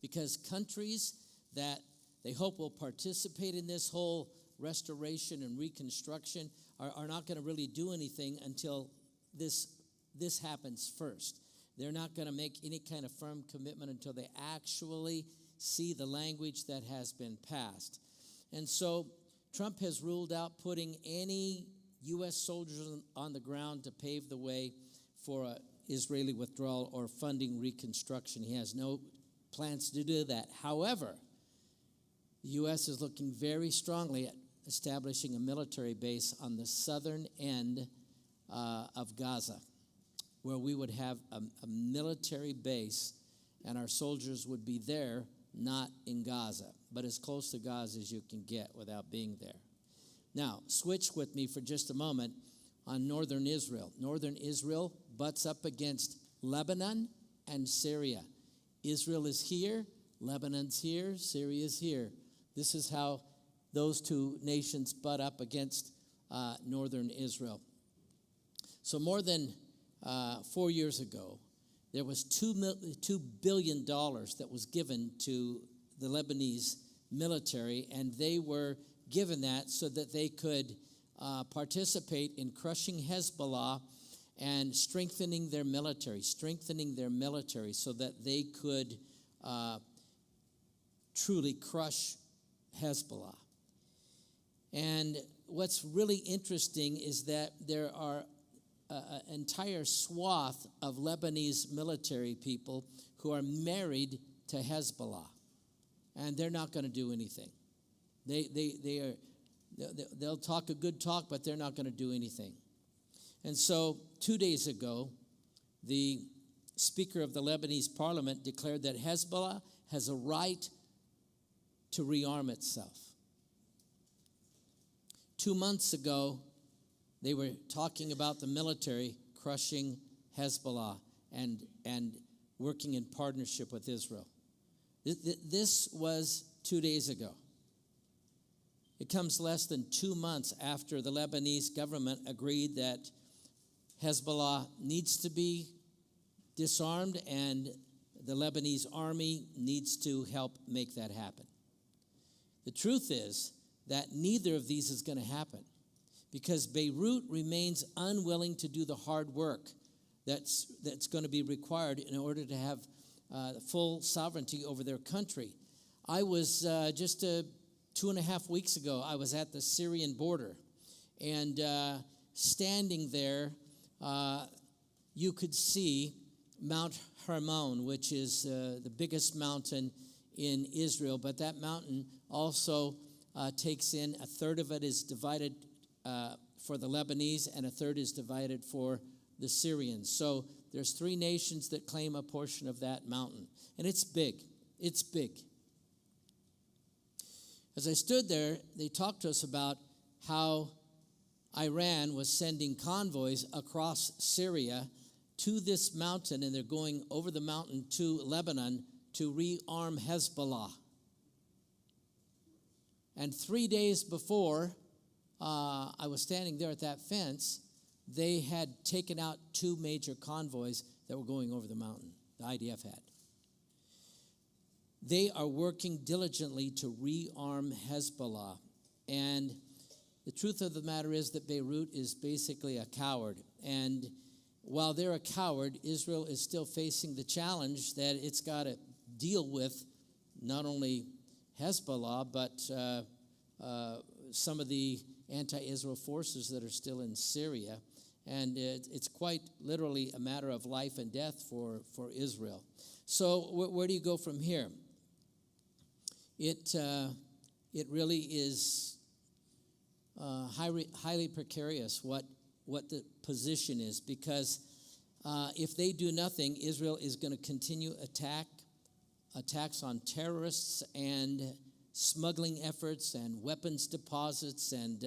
because countries that they hope will participate in this whole restoration and reconstruction are not going to really do anything until this happens first. They're not going to make any kind of firm commitment until they actually see the language that has been passed. And so Trump has ruled out putting any U.S. soldiers on the ground to pave the way for an Israeli withdrawal or funding reconstruction. He has no plans to do that. However, the U.S. is looking very strongly at establishing a military base on the southern end of Gaza, where we would have a military base and our soldiers would be there, not in Gaza, but as close to Gaza as you can get without being there. Now, switch with me for just a moment on northern Israel. Northern Israel butts up against Lebanon and Syria. Israel is here, Lebanon's here, Syria's here. This is how those two nations butt up against northern Israel. So more than 4 years ago, there was $2 billion that was given to the Lebanese military, and they were given that so that they could participate in crushing Hezbollah and strengthening their military so that they could truly crush Hezbollah. And what's really interesting is that there are an entire swath of Lebanese military people who are married to Hezbollah, and they're not going to do anything. They'll talk a good talk, but they're not going to do anything. And so 2 days ago, the Speaker of the Lebanese Parliament declared that Hezbollah has a right to rearm itself. 2 months ago, they were talking about the military crushing Hezbollah and working in partnership with Israel. This was 2 days ago. It comes less than 2 months after the Lebanese government agreed that Hezbollah needs to be disarmed and the Lebanese army needs to help make that happen. The truth is that neither of these is going to happen, because Beirut remains unwilling to do the hard work that's going to be required in order to have full sovereignty over their country. I was just 2.5 weeks ago, I was at the Syrian border, and standing there, you could see Mount Hermon, which is the biggest mountain in Israel, but that mountain also takes in a third of it is divided for the Lebanese, and a third is divided for the Syrians. So there's 3 nations that claim a portion of that mountain. And it's big. It's big. As I stood there, they talked to us about how Iran was sending convoys across Syria to this mountain, and they're going over the mountain to Lebanon to rearm Hezbollah. And 3 days before I was standing there at that fence, they had taken out 2 major convoys that were going over the mountain, the IDF had. They are working diligently to rearm Hezbollah. And the truth of the matter is that Beirut is basically a coward. And while they're a coward, Israel is still facing the challenge that it's got to deal with not only Hezbollah, but some of the anti-Israel forces that are still in Syria. And it's quite literally a matter of life and death for Israel. So where do you go from here? It really is highly precarious what the position is, because if they do nothing, Israel is going to continue attacks on terrorists and smuggling efforts and weapons deposits and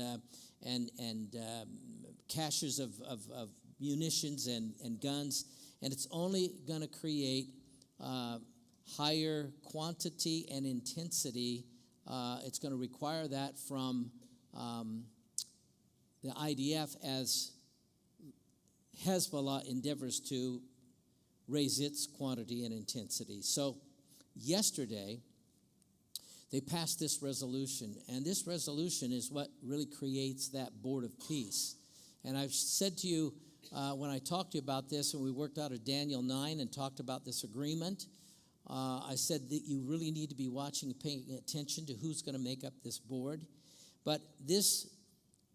caches of munitions and guns, and it's only going to create higher quantity and intensity. It's going to require that from the IDF as Hezbollah endeavors to raise its quantity and intensity. So yesterday, they passed this resolution. And this resolution is what really creates that board of peace. And I've said to you, when I talked to you about this, and we worked out of Daniel 9 and talked about this agreement, I said that you really need to be watching and paying attention to who's going to make up this board. But this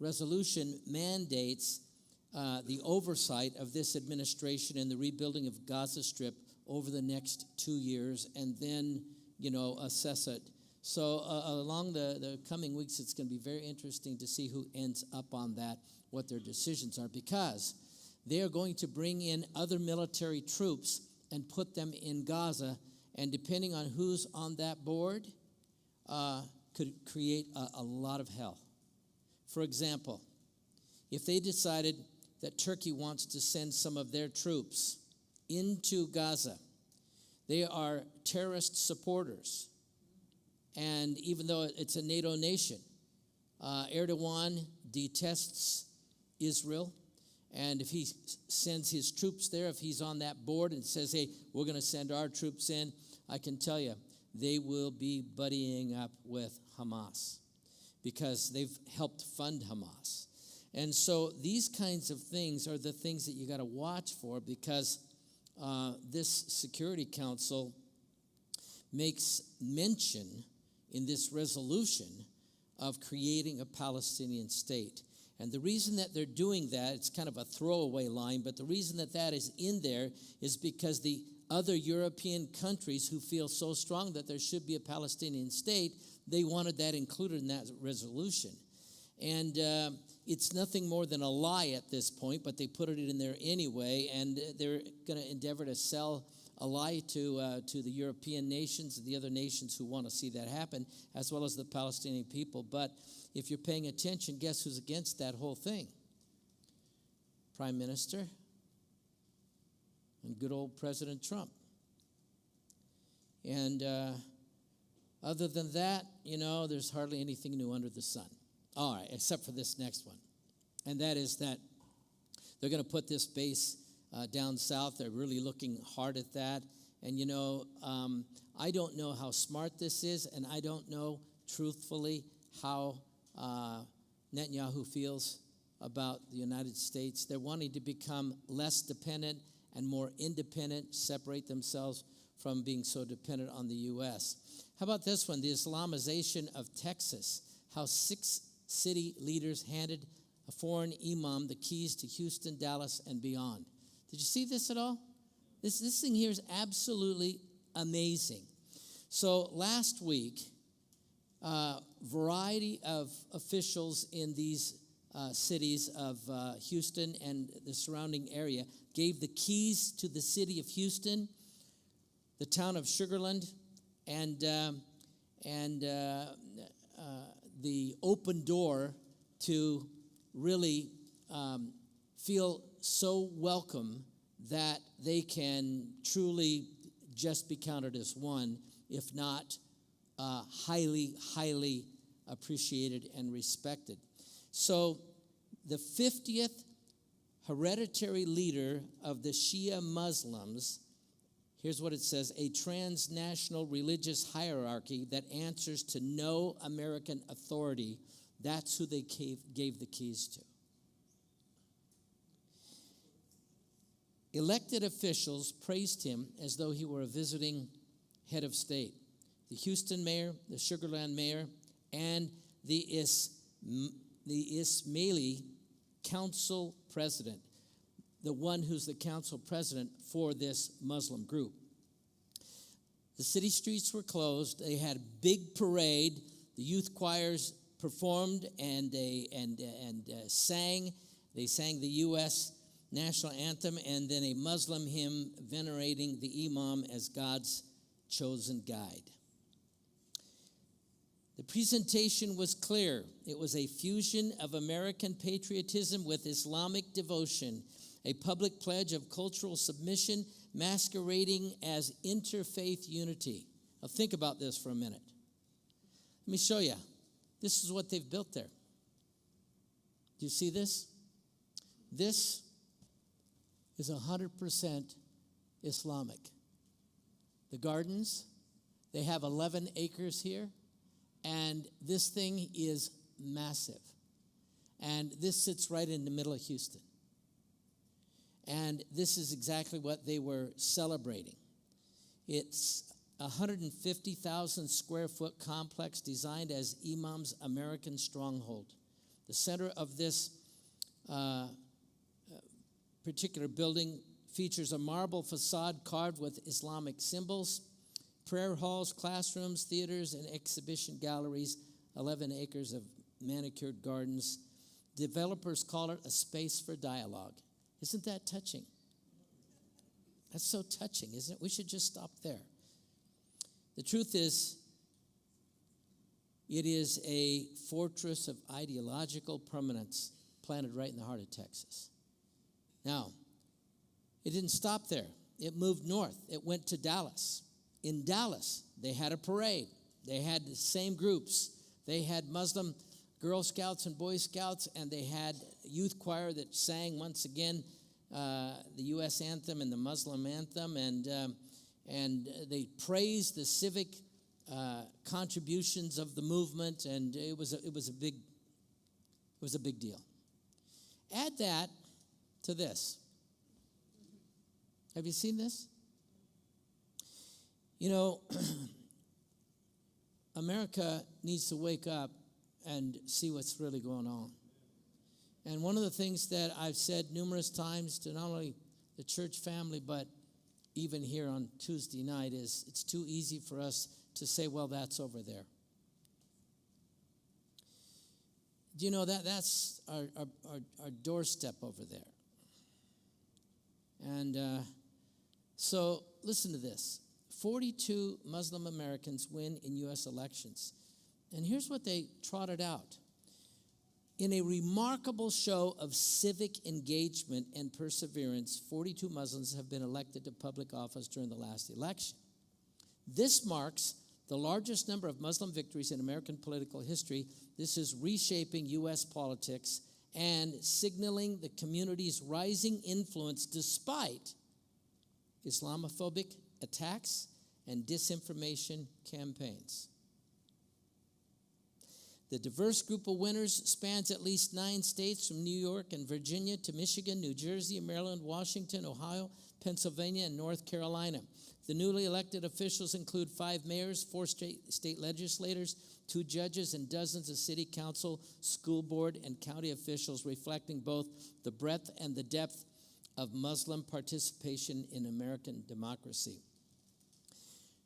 resolution mandates the oversight of this administration and the rebuilding of Gaza Strip over the next 2 years, and then, assess it. So along the coming weeks, it's going to be very interesting to see who ends up on that, what their decisions are, because they are going to bring in other military troops and put them in Gaza, and depending on who's on that board, could create a lot of hell. For example, if they decided that Turkey wants to send some of their troops into Gaza, they are terrorist supporters. And even though it's a NATO nation, Erdogan detests Israel. And if he sends his troops there, if he's on that board and says, hey, we're going to send our troops in, I can tell you, they will be buddying up with Hamas because they've helped fund Hamas. And so these kinds of things are the things that you got to watch for, because this Security Council makes mention in this resolution of creating a Palestinian state. And the reason that they're doing that, it's kind of a throwaway line, but the reason that that is in there is because the other European countries who feel so strong that there should be a Palestinian state, they wanted that included in that resolution. And it's nothing more than a lie at this point, but they put it in there anyway, and they're going to endeavor to sell a lie to the European nations and the other nations who want to see that happen, as well as the Palestinian people. But if you're paying attention, guess who's against that whole thing? Prime Minister and good old President Trump. And other than that, there's hardly anything new under the sun. All right, except for this next one. And that is that they're going to put this base down south. They're really looking hard at that. And, I don't know how smart this is, and I don't know, truthfully, how Netanyahu feels about the United States. They're wanting to become less dependent and more independent, separate themselves from being so dependent on the U.S. How about this one, the Islamization of Texas, how 6 city leaders handed a foreign imam the keys to Houston, Dallas, and beyond. Did you see this at all? This thing here is absolutely amazing. So last week, variety of officials in these cities of Houston and the surrounding area gave the keys to the city of Houston, the town of Sugarland, and the open door to really feel so welcome that they can truly just be counted as one, if not highly, highly appreciated and respected. So the 50th hereditary leader of the Shia Muslims, here's what it says: a transnational religious hierarchy that answers to no American authority. That's who they gave the keys to. Elected officials praised him as though he were a visiting head of state. The Houston mayor, the Sugarland mayor, and the Ismaili council president, the one who's the council president for this Muslim group. The city streets were closed. They had a big parade. The youth choirs performed and sang. They sang the U.S. national anthem and then a Muslim hymn venerating the imam as God's chosen guide. The presentation was clear. It was a fusion of American patriotism with Islamic devotion, a public pledge of cultural submission masquerading as interfaith unity. Now think about this for a minute. Let me show you. This is what they've built there. Do you see this? This is 100% Islamic. The gardens, They have 11 acres here, and this thing is massive. And this sits right in the middle of Houston. And this is exactly what they were celebrating. It's a 150,000 square foot complex designed as Imam's American stronghold. The center of this particular building features a marble facade carved with Islamic symbols, prayer halls, classrooms, theaters, and exhibition galleries, 11 acres of manicured gardens. Developers call it a space for dialogue. Isn't that touching? That's so touching, isn't it? We should just stop there. The truth is, it is a fortress of ideological permanence planted right in the heart of Texas. Now, it didn't stop there. It moved north. It went to Dallas. In Dallas, they had a parade. They had the same groups. They had Muslim Girl Scouts and Boy Scouts, and they had a youth choir that sang once again the U.S. anthem and the Muslim anthem, and they praised the civic contributions of the movement, and it was a big deal. Add that to this. Have you seen this? You know, America needs to wake up and see what's really going on. And one of the things that I've said numerous times to not only the church family, but even here on Tuesday night, is it's too easy for us to say, well, that's over there. Do you know that's our doorstep over there? And so listen to this. 42 Muslim Americans win in U.S. elections. And here's what they trotted out. In a remarkable show of civic engagement and perseverance, 42 Muslims have been elected to public office during the last election. This marks the largest number of Muslim victories in American political history. This is reshaping U.S. politics and signaling the community's rising influence despite Islamophobic attacks and disinformation campaigns. The diverse group of winners spans at least 9 states, from New York and Virginia to Michigan, New Jersey, Maryland, Washington, Ohio, Pennsylvania, and North Carolina. The newly elected officials include 5 mayors, 4 state legislators, 2 judges, and dozens of city council, school board, and county officials, reflecting both the breadth and the depth of Muslim participation in American democracy.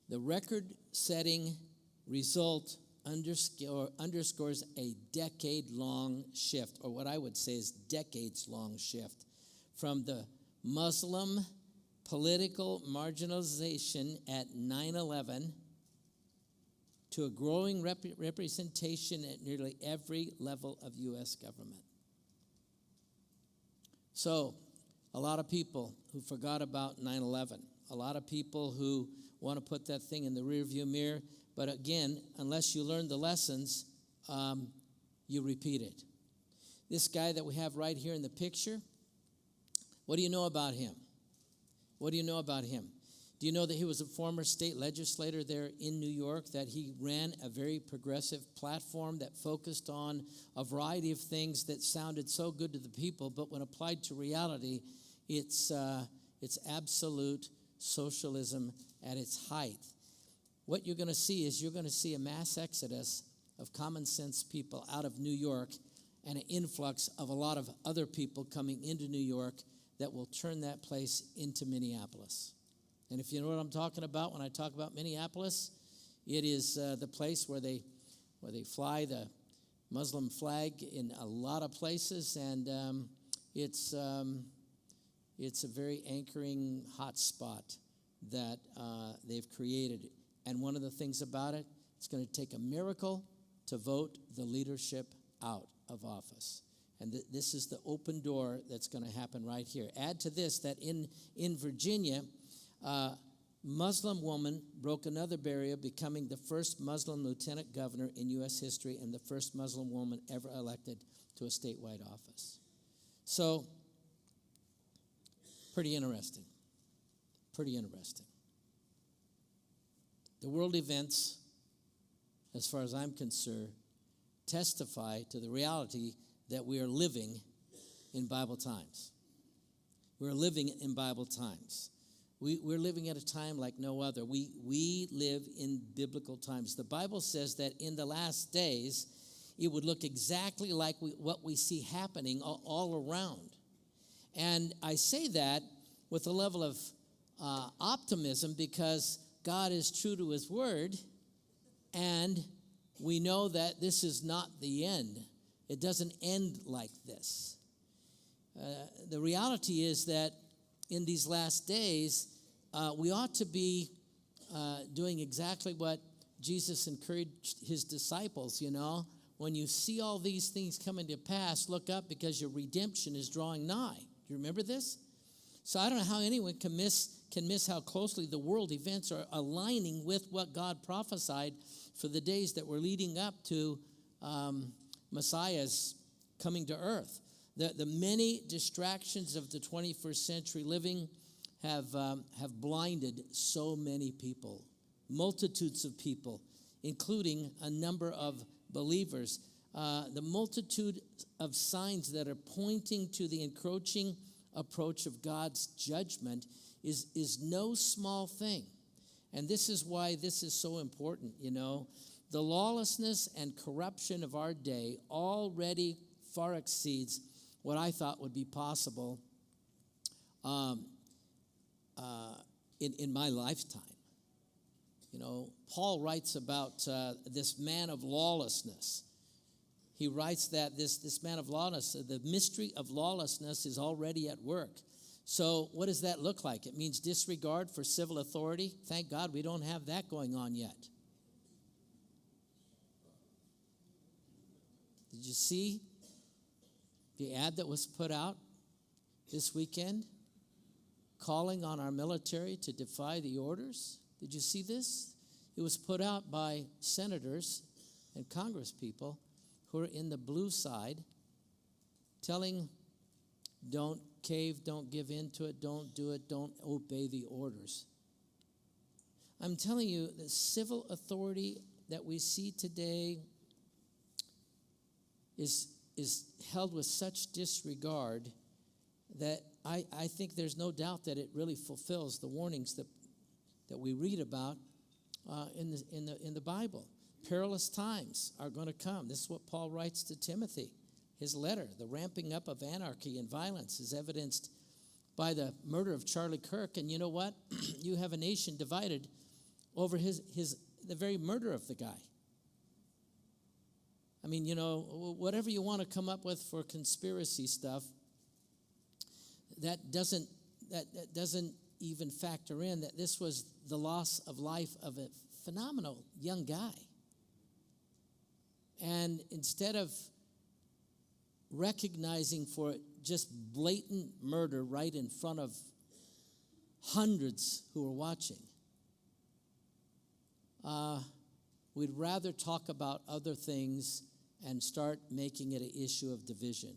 The record-setting result underscores a decade-long shift, or what I would say is decades-long shift, from the Muslim political marginalization at 9/11 to a growing representation at nearly every level of U.S. government. So, a lot of people who forgot about 9/11, a lot of people who want to put that thing in the rearview mirror, but again, unless you learn the lessons, you repeat it. This guy that we have right here in the picture, what do you know about him? What do you know about him? Do you know that he was a former state legislator there in New York, that he ran a very progressive platform that focused on a variety of things that sounded so good to the people, but when applied to reality, it's absolute socialism at its height. What you're going to see is you're going to see a mass exodus of common sense people out of New York and an influx of a lot of other people coming into New York that will turn that place into Minneapolis. And if you know what I'm talking about when I talk about Minneapolis, it is the place where they fly the Muslim flag in a lot of places, and it's a very anchoring hot spot that they've created. And one of the things about it, it's going to take a miracle to vote the leadership out of office. And this is the open door that's going to happen right here. Add to this that in Virginia, Muslim woman broke another barrier, becoming the first Muslim lieutenant governor in U.S. history and the first Muslim woman ever elected to a statewide office. So, pretty interesting. Pretty interesting. The world events, as far as I'm concerned, testify to the reality that we are living in Bible times. We're living in Bible times. We're living at a time like no other. We live in biblical times. The Bible says that in the last days, it would look exactly like what we see happening all around. And I say that with a level of optimism because God is true to his word, and we know that this is not the end. It doesn't end like this. The reality is that in these last days, we ought to be doing exactly what Jesus encouraged his disciples, When you see all these things coming to pass, look up because your redemption is drawing nigh. Do you remember this? So I don't know how anyone can miss how closely the world events are aligning with what God prophesied for the days that were leading up to Messiah's coming to earth. The many distractions of the 21st century living have blinded so many people, multitudes of people, including a number of believers. The multitude of signs that are pointing to the encroaching approach of God's judgment is no small thing. And this is why this is so important, The lawlessness and corruption of our day already far exceeds what I thought would be possible in my lifetime. Paul writes about this man of lawlessness. He writes that this man of lawlessness, the mystery of lawlessness is already at work. So what does that look like? It means disregard for civil authority. Thank God we don't have that going on yet. Did you see the ad that was put out this weekend calling on our military to defy the orders? Did you see this? It was put out by senators and congresspeople who are in the blue side telling, don't cave, don't give in to it, don't do it, don't obey the orders. I'm telling you, the civil authority that we see today is held with such disregard that I think there's no doubt that it really fulfills the warnings that we read about in the Bible. Perilous times are going to come. This is what Paul writes to Timothy, his letter. The ramping up of anarchy and violence is evidenced by the murder of Charlie Kirk. And you know what? You have a nation divided over the very murder of the guy. I mean, whatever you want to come up with for conspiracy stuff, that doesn't even factor in that this was the loss of life of a phenomenal young guy. And instead of recognizing for just blatant murder right in front of hundreds who were watching, we'd rather talk about other things and start making it an issue of division.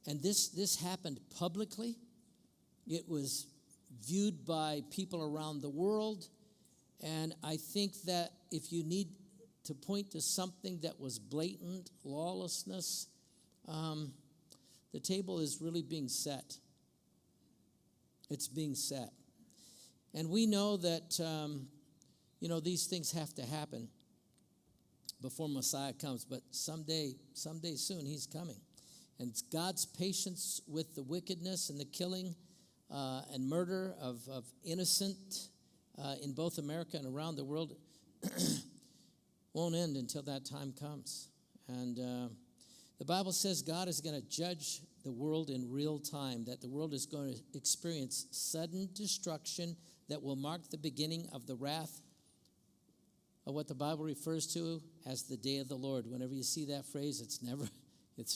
And this happened publicly. It was viewed by people around the world. And I think that if you need to point to something that was blatant lawlessness, the table is really being set. It's being set. And we know that, these things have to happen before Messiah comes. But someday soon, he's coming. And it's God's patience with the wickedness and the killing and murder of innocent in both America and around the world won't end until that time comes. And the Bible says God is going to judge the world in real time, that the world is going to experience sudden destruction that will mark the beginning of the wrath of what the Bible refers to as the day of the Lord. Whenever you see that phrase, it's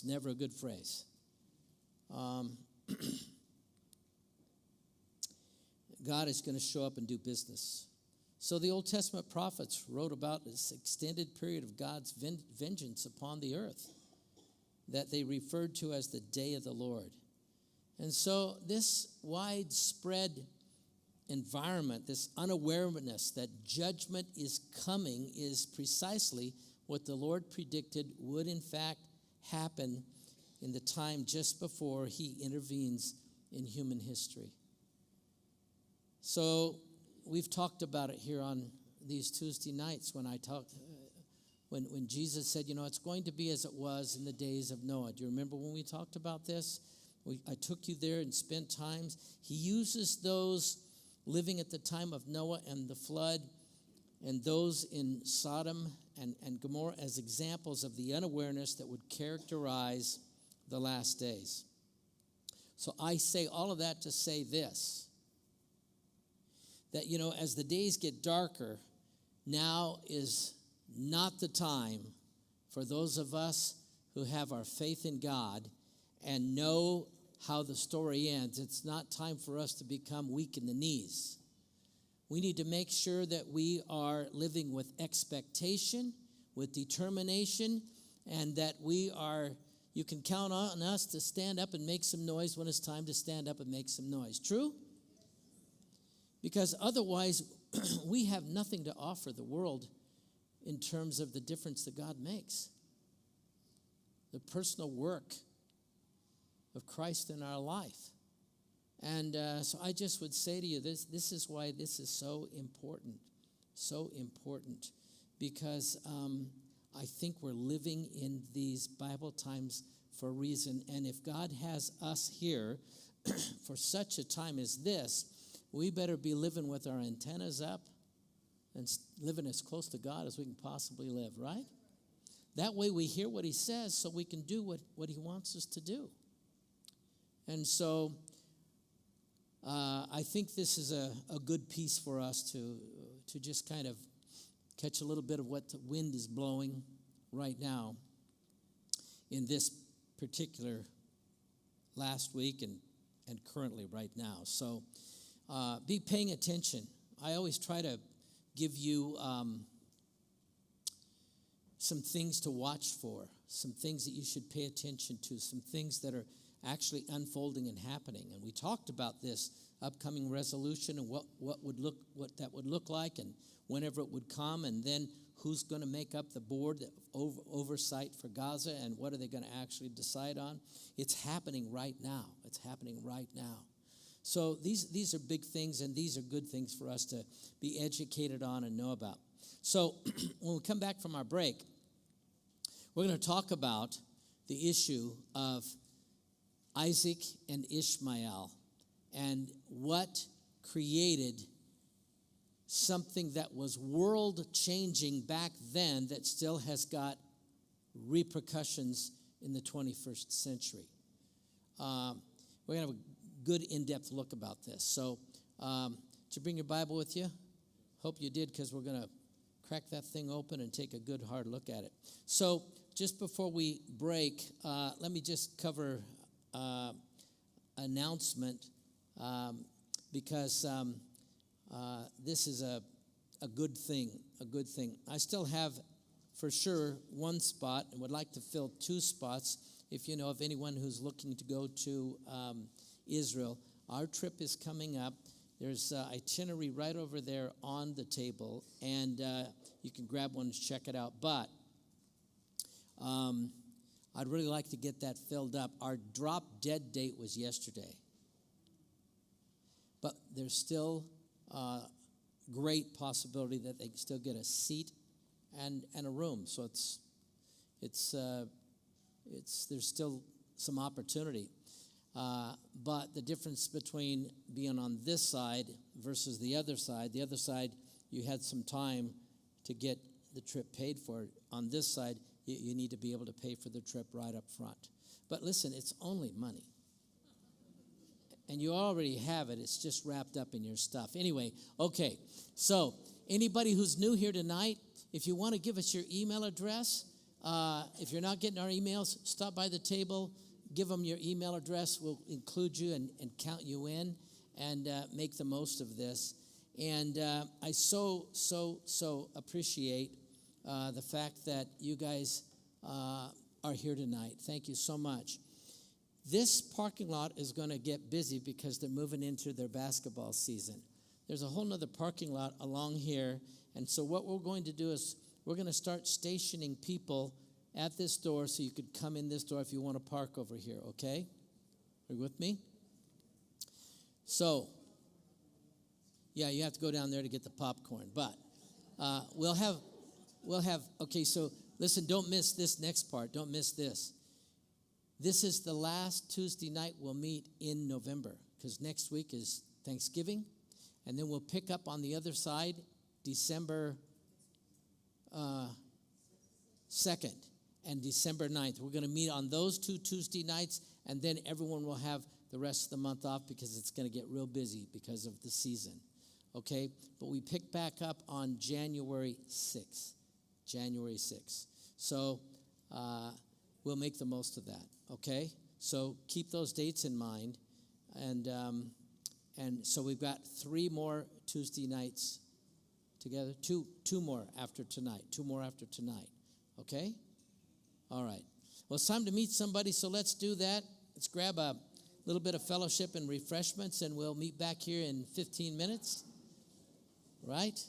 never a good phrase. God is going to show up and do business. So the Old Testament prophets wrote about this extended period of God's vengeance upon the earth that they referred to as the day of the Lord. And so this widespread environment, this unawareness that judgment is coming, is precisely what the Lord predicted would in fact happen in the time just before he intervenes in human history. So we've talked about it here on these Tuesday nights when Jesus said, it's going to be as it was in the days of Noah. Do you remember when we talked about this? I took you there and spent times. He uses those living at the time of Noah and the flood and those in Sodom and Gomorrah as examples of the unawareness that would characterize the last days. So I say all of that to say this, that, as the days get darker, now is not the time for those of us who have our faith in God and know how the story ends. It's not time for us to become weak in the knees. We need to make sure that we are living with expectation, with determination, and that you can count on us to stand up and make some noise when it's time to stand up and make some noise. True? Because otherwise, we have nothing to offer the world in terms of the difference that God makes. The personal work of Christ in our life. And so I just would say to you, this is why this is so important, because I think we're living in these Bible times for a reason. And if God has us here for such a time as this, we better be living with our antennas up and living as close to God as we can possibly live, right? That way we hear what he says so we can do what he wants us to do. And so I think this is a good piece for us to just kind of catch a little bit of what the wind is blowing right now in this particular last week and currently right now. So be paying attention. I always try to give you some things to watch for, some things that you should pay attention to, some things that are actually unfolding and happening. And we talked about this upcoming resolution and what that would look like and whenever it would come, and then who's going to make up the board of oversight for Gaza and what are they going to actually decide on. It's happening right now. So these are big things, and these are good things for us to be educated on and know about. So when we come back from our break, we're going to talk about the issue of Isaac and Ishmael and what created something that was world-changing back then that still has got repercussions in the 21st century. We're going to have a good in-depth look about this. So did you bring your Bible with you? Hope you did, because we're going to crack that thing open and take a good hard look at it. So just before we break, let me just cover announcement because this is a good thing. I still have for sure one spot and would like to fill 2 spots. If you know of anyone who's looking to go to Israel, our trip is coming up. There's an itinerary right over there on the table, and you can grab one and check it out. But I'd really like to get that filled up. Our drop-dead date was yesterday. But there's still great possibility that they can still get a seat and a room. So there's still some opportunity. But the difference between being on this side versus the other side, you had some time to get the trip paid for. On this side, you need to be able to pay for the trip right up front. But listen, it's only money. And you already have it. It's just wrapped up in your stuff. Anyway, okay. So anybody who's new here tonight, if you want to give us your email address, if you're not getting our emails, stop by the table, give them your email address. We'll include you and count you in and make the most of this. And I so appreciate the fact that you guys are here tonight. Thank you so much. This parking lot is going to get busy because they're moving into their basketball season. there's a whole nother parking lot along here. And so what we're going to do is we're going to start stationing people at this door so you could come in this door if you want to park over here, okay? Are you with me? So, yeah, you have to go down there to get the popcorn. But we'll have, okay, so listen, don't miss this next part. Don't miss this. This is the last Tuesday night we'll meet in November because next week is Thanksgiving. And then we'll pick up on the other side December 2nd and December 9th. We're going to meet on those 2 Tuesday nights, and then everyone will have the rest of the month off because it's going to get real busy because of the season. Okay? But we pick back up on January 6th. January 6th. So we'll make the most of that. Okay? So keep those dates in mind. And so we've got 3 more Tuesday nights together. Two more after tonight. 2 more after tonight. Okay? All right. Well, it's time to meet somebody, so let's do that. Let's grab a little bit of fellowship and refreshments, and we'll meet back here in 15 minutes. Right?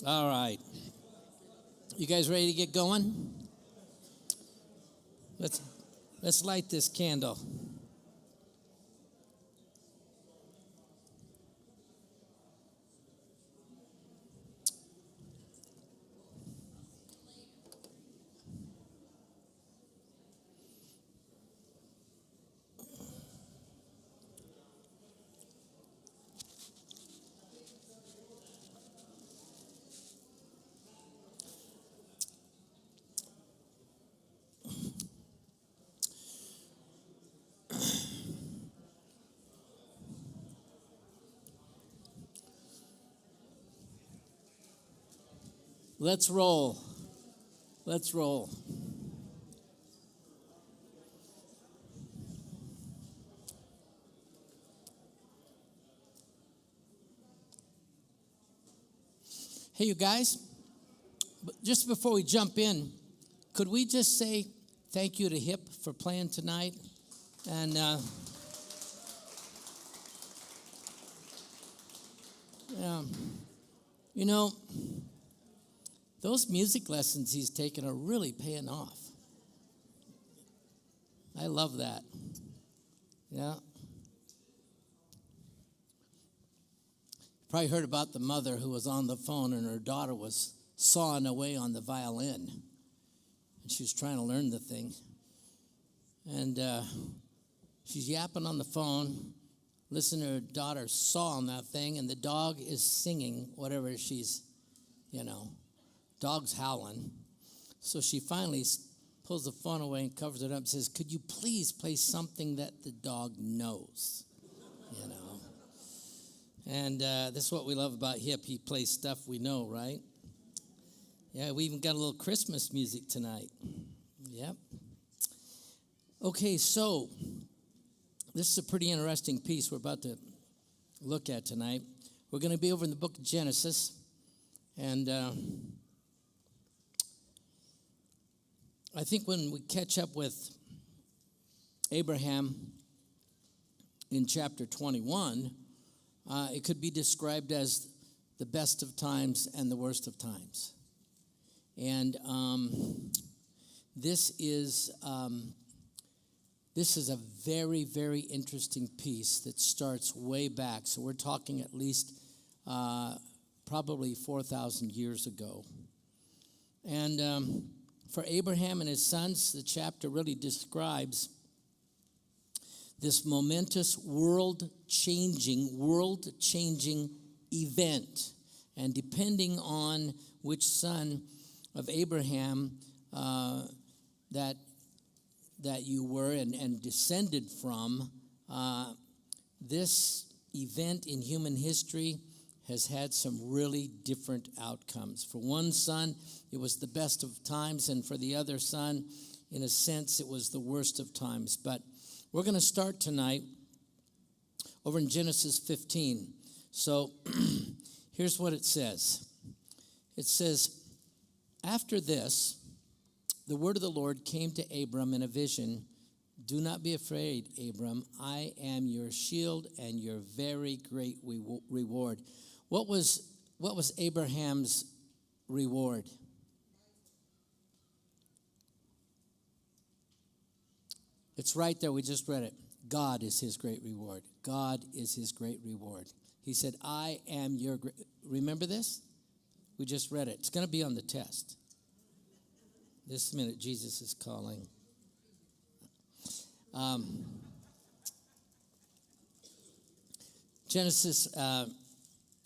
All right. You guys ready to get going? Let's light this candle. Let's roll. Let's roll. Hey, you guys, just before we jump in, could we just say thank you to HIP for playing tonight? And you know, those music lessons he's taken are really paying off. I love that. Yeah. Probably heard about the mother who was on the phone and her daughter was sawing away on the violin. And she was trying to learn the thing. And she's yapping on the phone, listening to her daughter saw on that thing, and the dog is singing whatever she's, dog's howling. So she finally pulls the phone away and covers it up and says, "Could you please play something that the dog knows?" And that's what we love about HIP. He plays stuff we know, right? Yeah, we even got a little Christmas music tonight. Yep. Okay, so this is a pretty interesting piece we're about to look at tonight. We're going to be over in the book of Genesis. And I think when we catch up with Abraham in chapter 21, it could be described as the best of times and the worst of times. And this is a very, very interesting piece that starts way back. So we're talking at least probably 4,000 years ago. And for Abraham and his sons, the chapter really describes this momentous world-changing event. And depending on which son of Abraham that you were and descended from, this event in human history has had some really different outcomes. For one son, it was the best of times, and for the other son, in a sense, it was the worst of times. But we're going to start tonight over in Genesis 15. So here's what it says. It says, "After this, the word of the Lord came to Abram in a vision. 'Do not be afraid, Abram. I am your shield and your very great reward.'" What was Abraham's reward? It's right there. We just read it. God is his great reward. God is his great reward. He said, "I am your great." Remember this? We just read it. It's going to be on the test. This minute, Jesus is calling. Genesis,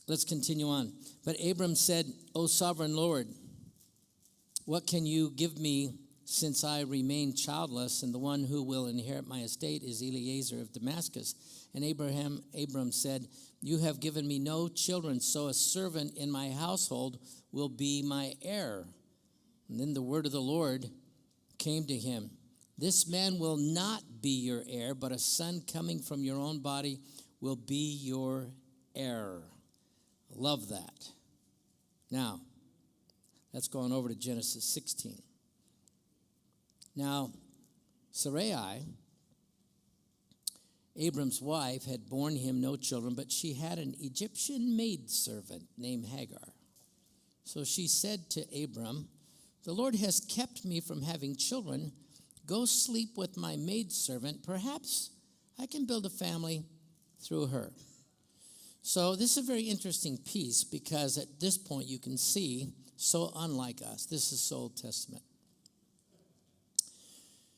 let's continue on. "But Abram said, 'O sovereign Lord, what can you give me since I remain childless, and the one who will inherit my estate is Eliezer of Damascus?' And Abram said, 'You have given me no children, so a servant in my household will be my heir.' And then the word of the Lord came to him, 'This man will not be your heir, but a son coming from your own body will be your heir.'" Love that. Now, let's go on over to Genesis 16. "Now, Sarai, Abram's wife, had borne him no children, but she had an Egyptian maidservant named Hagar. So she said to Abram, "The Lord has kept me from having children. Go sleep with my maidservant. Perhaps I can build a family through her." So this is a very interesting piece because at this point you can see, so unlike us. This is Old Testament.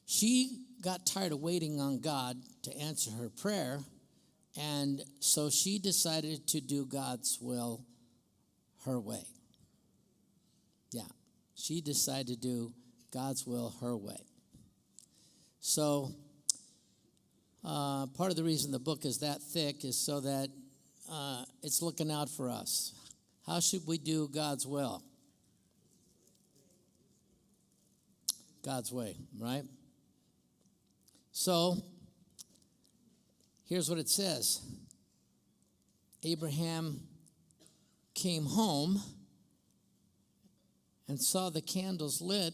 She got tired of waiting on God to answer her prayer, and so she decided to do God's will her way. Yeah, she decided to do God's will her way. So part of the reason the book is that thick is so that it's looking out for us. How should we do God's will? God's way, right? So here's what it says. Abraham came home and saw the candles lit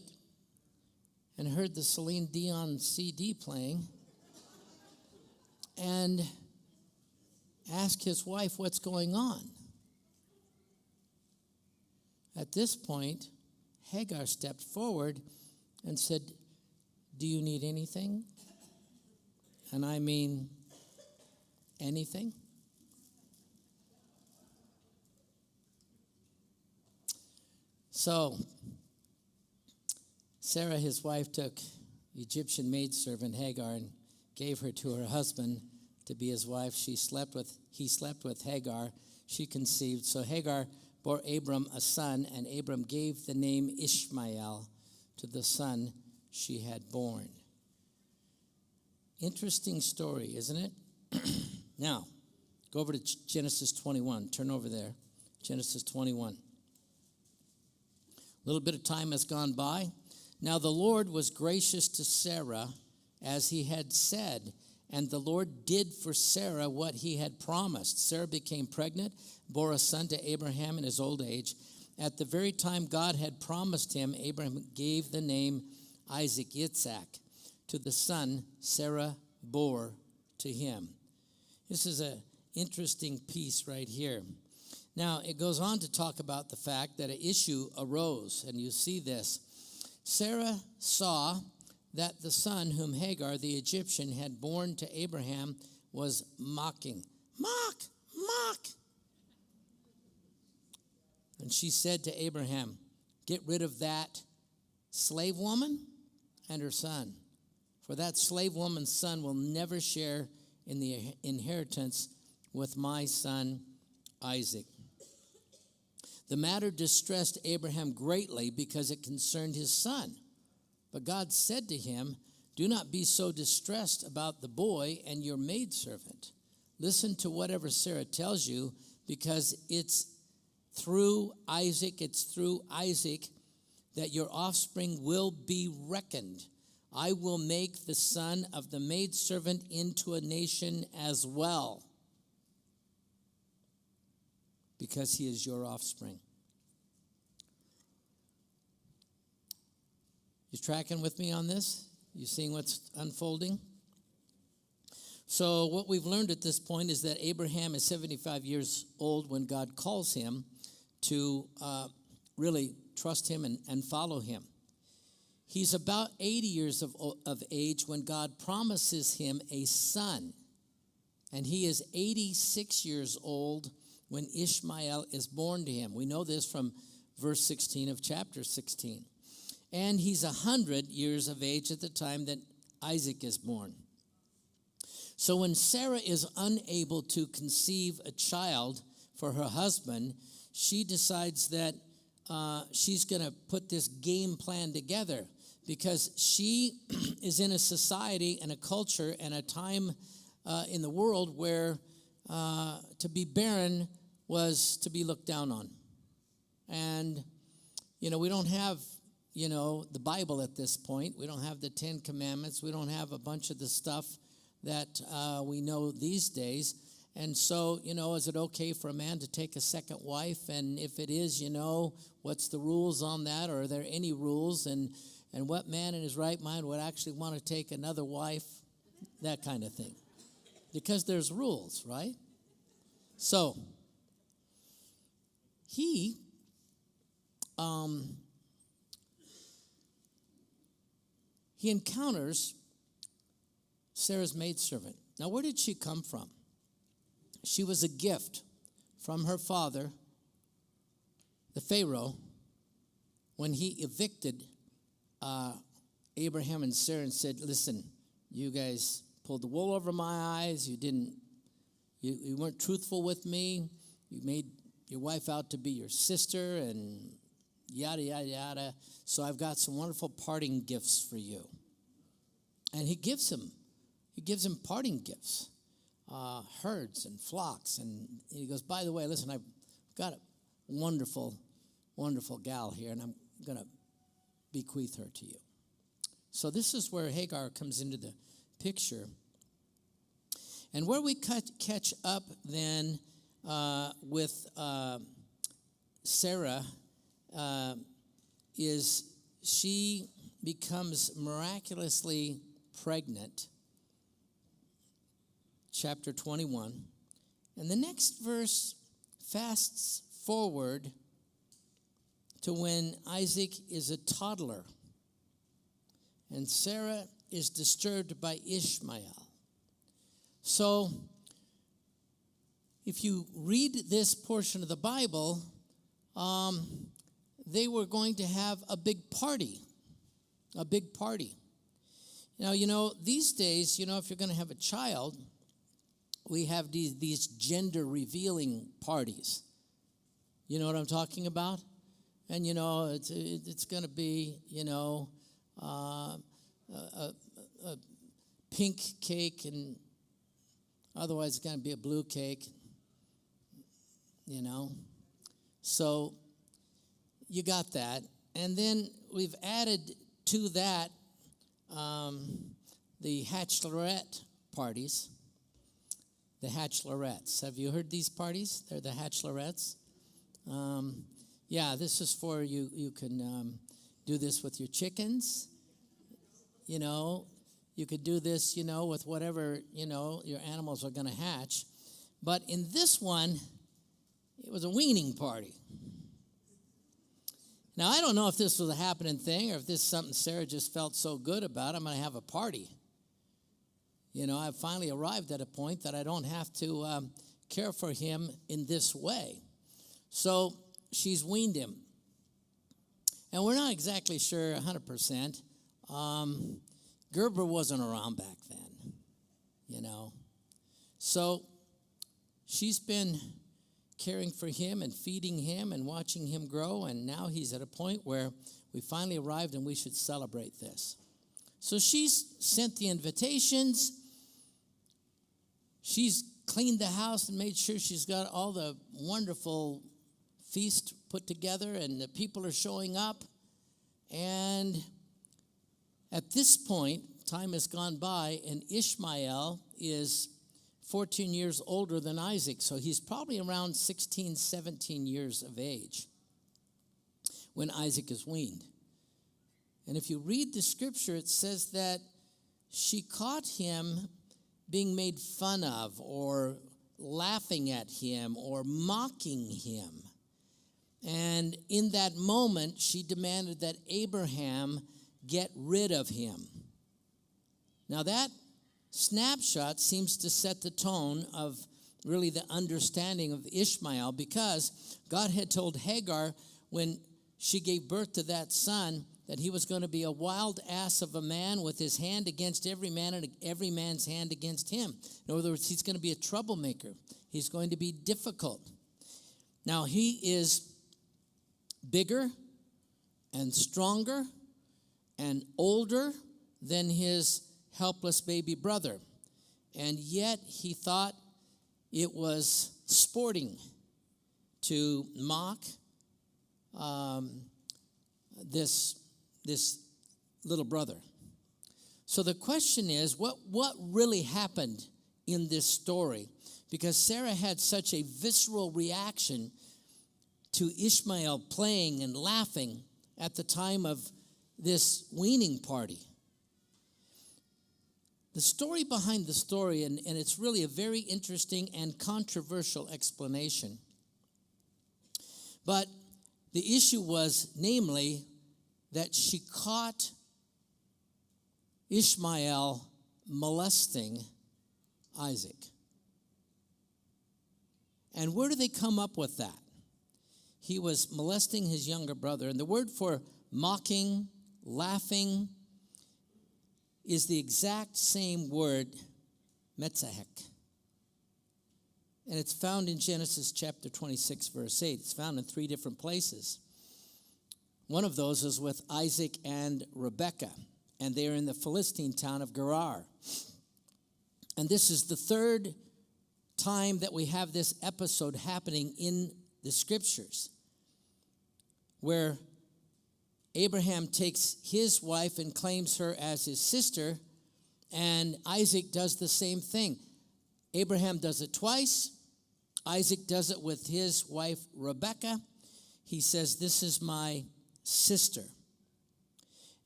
and heard the Celine Dion CD playing and asked his wife what's going on. At this point, Hagar stepped forward and said, "Do you need anything?" And I mean anything. So Sarah, his wife, took Egyptian maidservant Hagar and gave her to her husband to be his wife. He slept with Hagar. She conceived. So Hagar bore Abram a son, and Abram gave the name Ishmael to the son she had born. Interesting story, isn't it? Now, go over to Genesis 21. Turn over there. Genesis 21. A little bit of time has gone by. Now the Lord was gracious to Sarah as he had said, and the Lord did for Sarah what he had promised. Sarah became pregnant, bore a son to Abraham in his old age. At the very time God had promised him, Abraham gave the name Isaac, Yitzhak, to the son Sarah bore to him. This is an interesting piece right here. Now, it goes on to talk about the fact that an issue arose, and you see this. Sarah saw that the son whom Hagar, the Egyptian, had borne to Abraham was mocking. Mock. And she said to Abraham, "Get rid of that slave woman and her son, for that slave woman's son will never share in the inheritance with my son Isaac." The matter distressed Abraham greatly because it concerned his son. But God said to him, "Do not be so distressed about the boy and your maidservant. Listen to whatever Sarah tells you, because it's through Isaac that your offspring will be reckoned. I will make the son of the maidservant into a nation as well, because he is your offspring." You tracking with me on this? You seeing what's unfolding? So what we've learned at this point is that Abraham is 75 years old when God calls him to really trust him and follow him. He's about 80 years of age when God promises him a son. And he is 86 years old when Ishmael is born to him. We know this from verse 16 of chapter 16. And he's 100 years of age at the time that Isaac is born. So when Sarah is unable to conceive a child for her husband, she decides that she's going to put this game plan together, because she is in a society and a culture and a time in the world where to be barren was to be looked down on. And, we don't have, the Bible at this point. We don't have the 10 Commandments. We don't have a bunch of the stuff that we know these days. And so, is it okay for a man to take a second wife? And if it is, what's the rules on that? Or are there any rules? And what man in his right mind would actually want to take another wife? That kind of thing. Because there's rules, right? So, he he encounters Sarah's maidservant. Now, where did she come from? She was a gift from her father, the Pharaoh, when he evicted Abraham and Sarah and said, listen, you guys pulled the wool over my eyes. You weren't truthful with me. You made your wife out to be your sister and yada, yada, yada. So I've got some wonderful parting gifts for you. And he gives him parting gifts, herds and flocks. And he goes, by the way, listen, I've got a wonderful, wonderful gal here, and I'm going to bequeath her to you. So this is where Hagar comes into the picture. And where we catch up then with Sarah is she becomes miraculously pregnant. Chapter 21. And the next verse fasts forward to when Isaac is a toddler and Sarah is disturbed by Ishmael. So, if you read this portion of the Bible, they were going to have a big party. A big party. Now, these days, if you're going to have a child, we have these gender revealing parties. You know what I'm talking about? And, it's going to be, a pink cake, and otherwise it's going to be a blue cake, So you got that. And then we've added to that the Hatchelorette parties. The Hatchlorettes. Have you heard these parties? They're the Hatchlorettes. This is for you. You can do this with your chickens. You could do this, with whatever, your animals are going to hatch. But in this one, it was a weaning party. Now, I don't know if this was a happening thing or if this is something Sarah just felt so good about. I'm going to have a party. I've finally arrived at a point that I don't have to care for him in this way. So she's weaned him. And we're not exactly sure 100%. Gerber wasn't around back then, So she's been caring for him and feeding him and watching him grow. And now he's at a point where we finally arrived and we should celebrate this. So she's sent the invitations. She's cleaned the house and made sure she's got all the wonderful feast put together, and the people are showing up. And at this point, time has gone by, and Ishmael is 14 years older than Isaac, so he's probably around 16, 17 years of age when Isaac is weaned. And if you read the scripture, it says that she caught him being made fun of or laughing at him or mocking him. And in that moment, she demanded that Abraham get rid of him. Now that snapshot seems to set the tone of really the understanding of Ishmael, because God had told Hagar when she gave birth to that son that he was going to be a wild ass of a man with his hand against every man and every man's hand against him. In other words, he's going to be a troublemaker. He's going to be difficult. Now, he is bigger and stronger and older than his helpless baby brother. And yet he thought it was sporting to mock this little brother. So the question is, what really happened in this story? Because Sarah had such a visceral reaction to Ishmael playing and laughing at the time of this weaning party. The story behind the story, and it's really a very interesting and controversial explanation. But The issue was, namely, that she caught Ishmael molesting Isaac. And where do they come up with that? He was molesting his younger brother. And the word for mocking, laughing, is the exact same word, metzahek. And it's found in Genesis chapter 26, verse 8. It's found in 3 different places. One of those is with Isaac and Rebekah, and they're in the Philistine town of Gerar. And this is the 3rd time that we have this episode happening in the scriptures, where Abraham takes his wife and claims her as his sister, and Isaac does the same thing. Abraham does it twice. Isaac does it with his wife Rebekah. He says, "This is my sister."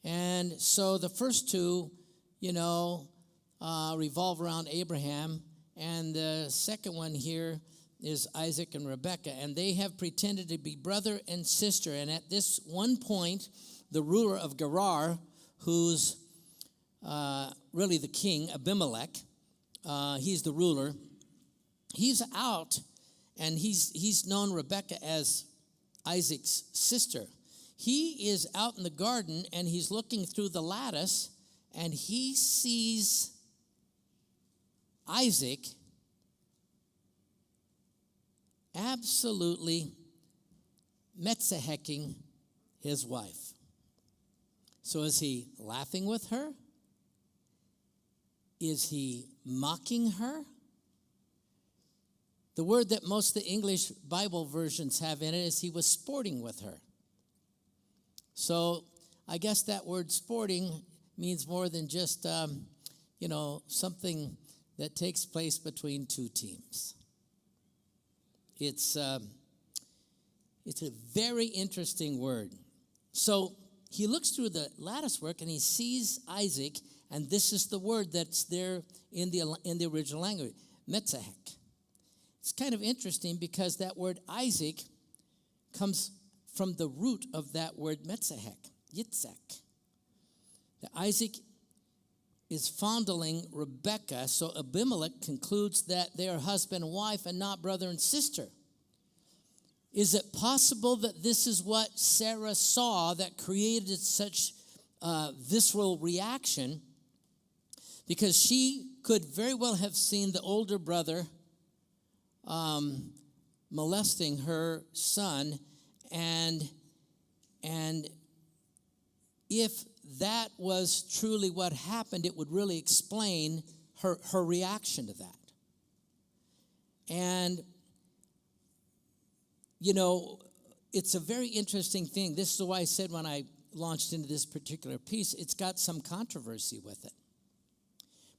And so the first 2, revolve around Abraham, and the second one here is Isaac and Rebekah, and they have pretended to be brother and sister. And at this one point, the ruler of Gerar, who's really the king, Abimelech, he's the ruler, he's out, and he's known Rebekah as Isaac's sister. He is out in the garden, and he's looking through the lattice, and he sees Isaac absolutely metzahecking his wife. So is he laughing with her? Is he mocking her? The word that most of the English Bible versions have in it is he was sporting with her. So I guess that word sporting means more than just, something that takes place between 2 teams. It's a very interesting word. So he looks through the lattice work and he sees Isaac, and this is the word that's there in the original language, metzahek. It's kind of interesting because that word Isaac comes from the root of that word metzahek, yitzhak. That Isaac is fondling Rebekah, so Abimelech concludes that they are husband and wife and not brother and sister. Is it possible that this is what Sarah saw that created such visceral reaction? Because she could very well have seen the older brother molesting her son, and if that was truly what happened, it would really explain her reaction to that. And, it's a very interesting thing. This is why I said when I launched into this particular piece, it's got some controversy with it.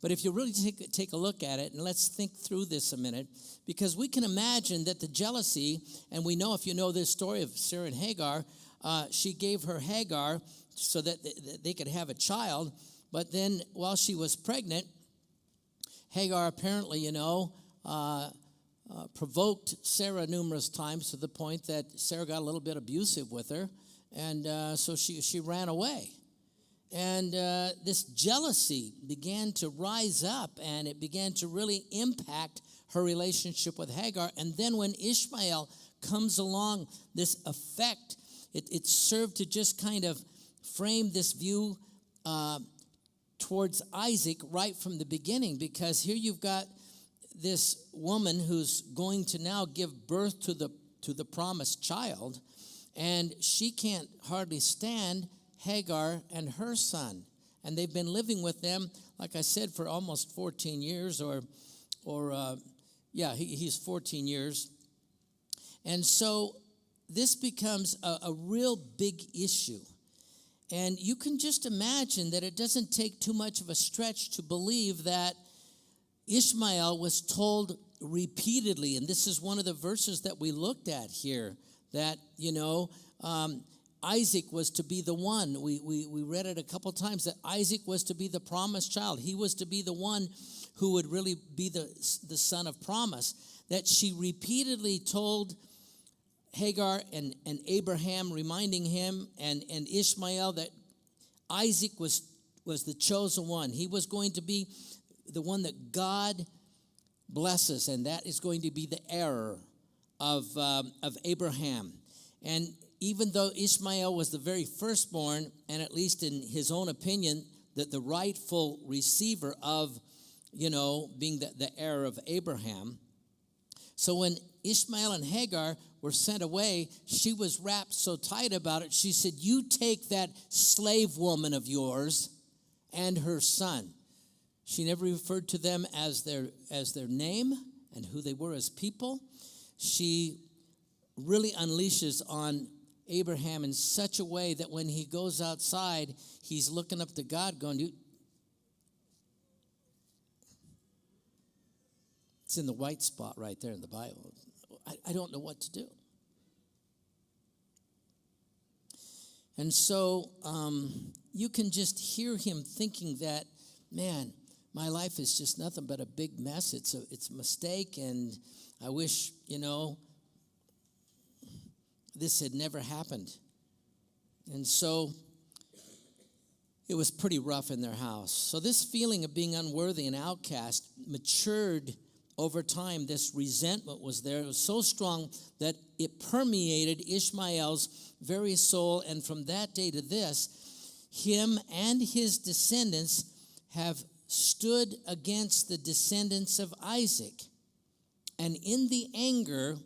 But if you really take a look at it, and let's think through this a minute, because we can imagine that the jealousy, and we know if you know this story of Sarah and Hagar, she gave her Hagar so that they could have a child. But then while she was pregnant, Hagar apparently, provoked Sarah numerous times to the point that Sarah got a little bit abusive with her. And so she ran away. And this jealousy began to rise up, and it began to really impact her relationship with Hagar. And then when Ishmael comes along, this effect, it served to just kind of frame this view towards Isaac right from the beginning, because here you've got this woman who's going to now give birth to the promised child, and she can't hardly stand Hagar and her son. And they've been living with them, like I said, for almost 14 years, he's 14 years. And so this becomes a real big issue. And you can just imagine that it doesn't take too much of a stretch to believe that Ishmael was told repeatedly, and this is one of the verses that we looked at here, that, Isaac was to be the one. We read it a couple times, that Isaac was to be the promised child. He was to be the one who would really be the son of promise. That she repeatedly told Hagar and Abraham, reminding him and Ishmael that Isaac was the chosen one. He was going to be the one that God blesses, and that is going to be the heir of Abraham. And even though Ishmael was the very firstborn, and at least in his own opinion, that the rightful receiver of, being the heir of Abraham. So when Ishmael and Hagar were sent away, she was wrapped so tight about it. She said, "You take that slave woman of yours and her son." She never referred to them as their name and who they were as people. She really unleashes on Abraham in such a way that when he goes outside, he's looking up to God going, it's in the white spot right there in the Bible. I don't know what to do. And so you can just hear him thinking that, man, my life is just nothing but a big mess. It's a mistake, and I wish, this had never happened. And so it was pretty rough in their house. So this feeling of being unworthy and outcast matured over time. This resentment was there. It was so strong that it permeated Ishmael's very soul. And from that day to this, him and his descendants have stood against the descendants of Isaac. And in the anger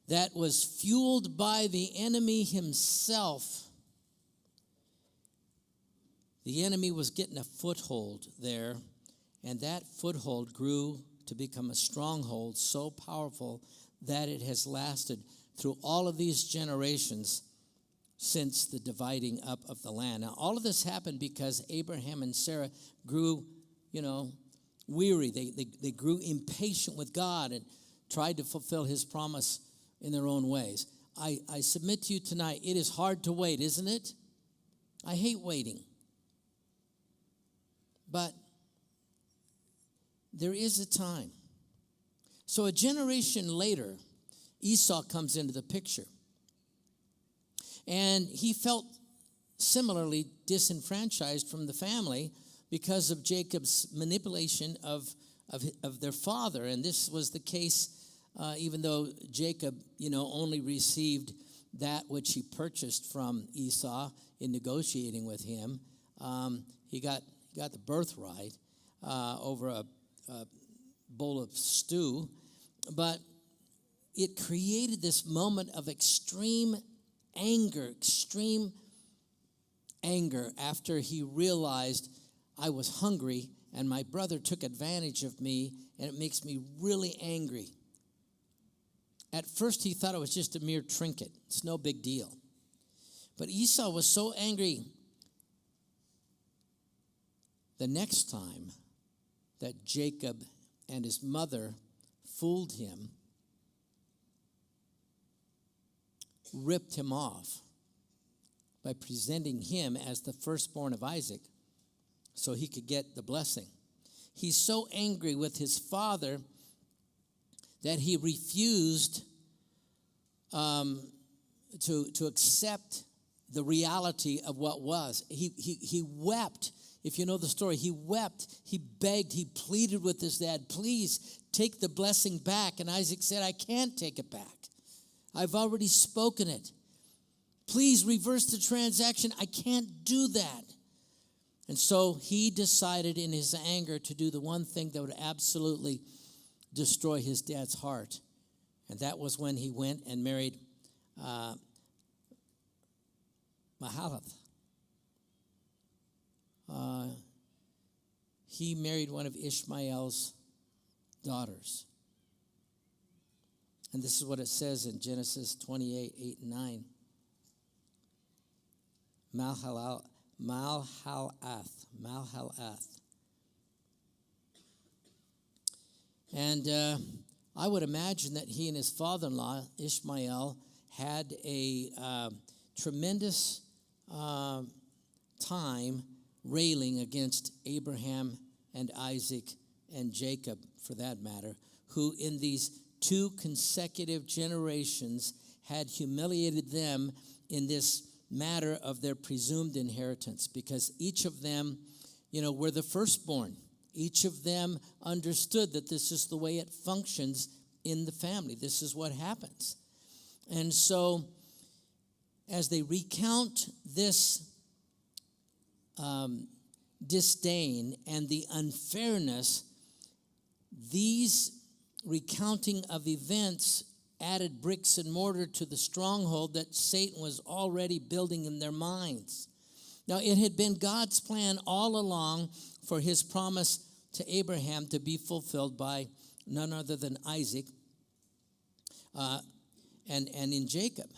that was fueled by the enemy himself, the enemy was getting a foothold there, and that foothold grew to become a stronghold so powerful that it has lasted through all of these generations since the dividing up of the land. Now, all of this happened because Abraham and Sarah grew, weary. They grew impatient with God and tried to fulfill his promise in their own ways. I submit to you tonight, it is hard to wait, isn't it? I hate waiting. But there is a time. So a generation later, Esau comes into the picture. And he felt similarly disenfranchised from the family because of Jacob's manipulation of their father. And this was the case even though Jacob, only received that which he purchased from Esau in negotiating with him. He got the birthright over a bowl of stew. But it created this moment of extreme anger after he realized I was hungry and my brother took advantage of me, and it makes me really angry. At first he thought it was just a mere trinket. It's no big deal. But Esau was so angry the next time that Jacob and his mother fooled him, ripped him off by presenting him as the firstborn of Isaac so he could get the blessing. He's so angry with his father that he refused to accept the reality of what was. He wept. If you know the story, he wept, he begged, he pleaded with his dad, "Please take the blessing back." And Isaac said, "I can't take it back. I've already spoken it. Please reverse the transaction. I can't do that." And so he decided in his anger to do the one thing that would absolutely destroy his dad's heart. And that was when he went and married Mahalath. He married one of Ishmael's daughters. And this is what it says in Genesis 28, 8 and 9. Malhalath. And I would imagine that he and his father-in-law, Ishmael, had a tremendous time railing against Abraham and Isaac and Jacob, for that matter, who in these 2 consecutive generations had humiliated them in this matter of their presumed inheritance, because each of them, were the firstborn. Each of them understood that this is the way it functions in the family. This is what happens. And so, as they recount this disdain and the unfairness, these recounting of events added bricks and mortar to the stronghold that Satan was already building in their minds. Now, it had been God's plan all along for his promise to Abraham to be fulfilled by none other than Isaac and in Jacob.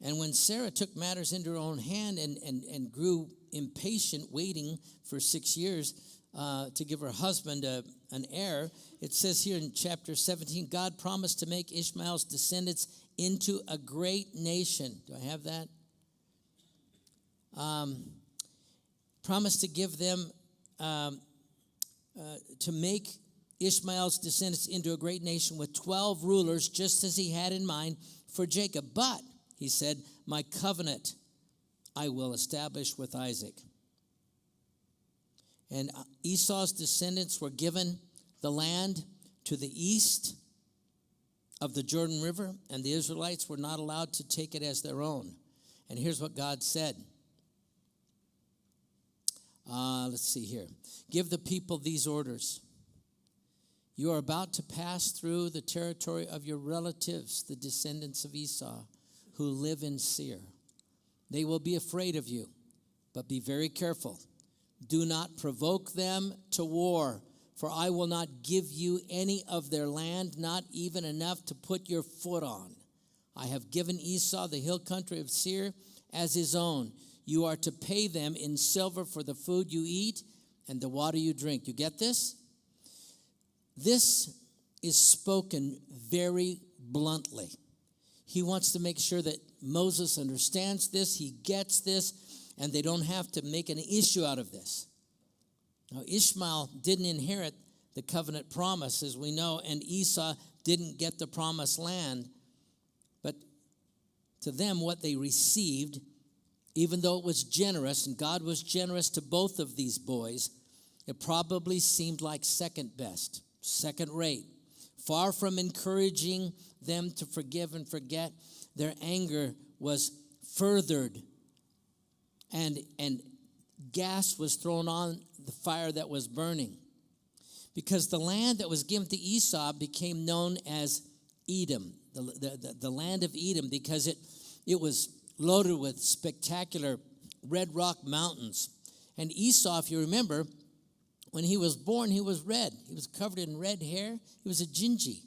And when Sarah took matters into her own hand and grew impatient, waiting for 6 years to give her husband an heir, it says here in chapter 17, God promised to make Ishmael's descendants into a great nation. Do I have that? Promised to give them, to make Ishmael's descendants into a great nation with 12 rulers, just as he had in mind for Jacob. But, he said, my covenant I will establish with Isaac. And Esau's descendants were given the land to the east of the Jordan River, and the Israelites were not allowed to take it as their own. And here's what God said. Let's see here. Give the people these orders. You are about to pass through the territory of your relatives, the descendants of Esau, who live in Seir. They will be afraid of you, but be very careful. Do not provoke them to war, for I will not give you any of their land, not even enough to put your foot on. I have given Esau the hill country of Seir as his own. You are to pay them in silver for the food you eat and the water you drink. You get this? This is spoken very bluntly. He wants to make sure that Moses understands this, he gets this, and they don't have to make an issue out of this. Now, Ishmael didn't inherit the covenant promise, as we know, and Esau didn't get the promised land. But to them, what they received, even though it was generous, and God was generous to both of these boys, it probably seemed like second best, second rate. Far from encouraging them to forgive and forget, their anger was furthered, and gas was thrown on the fire that was burning. Because the land that was given to Esau became known as Edom, the land of Edom, because it was loaded with spectacular red rock mountains. And Esau, if you remember, when he was born, he was red. He was covered in red hair. He was a gingy.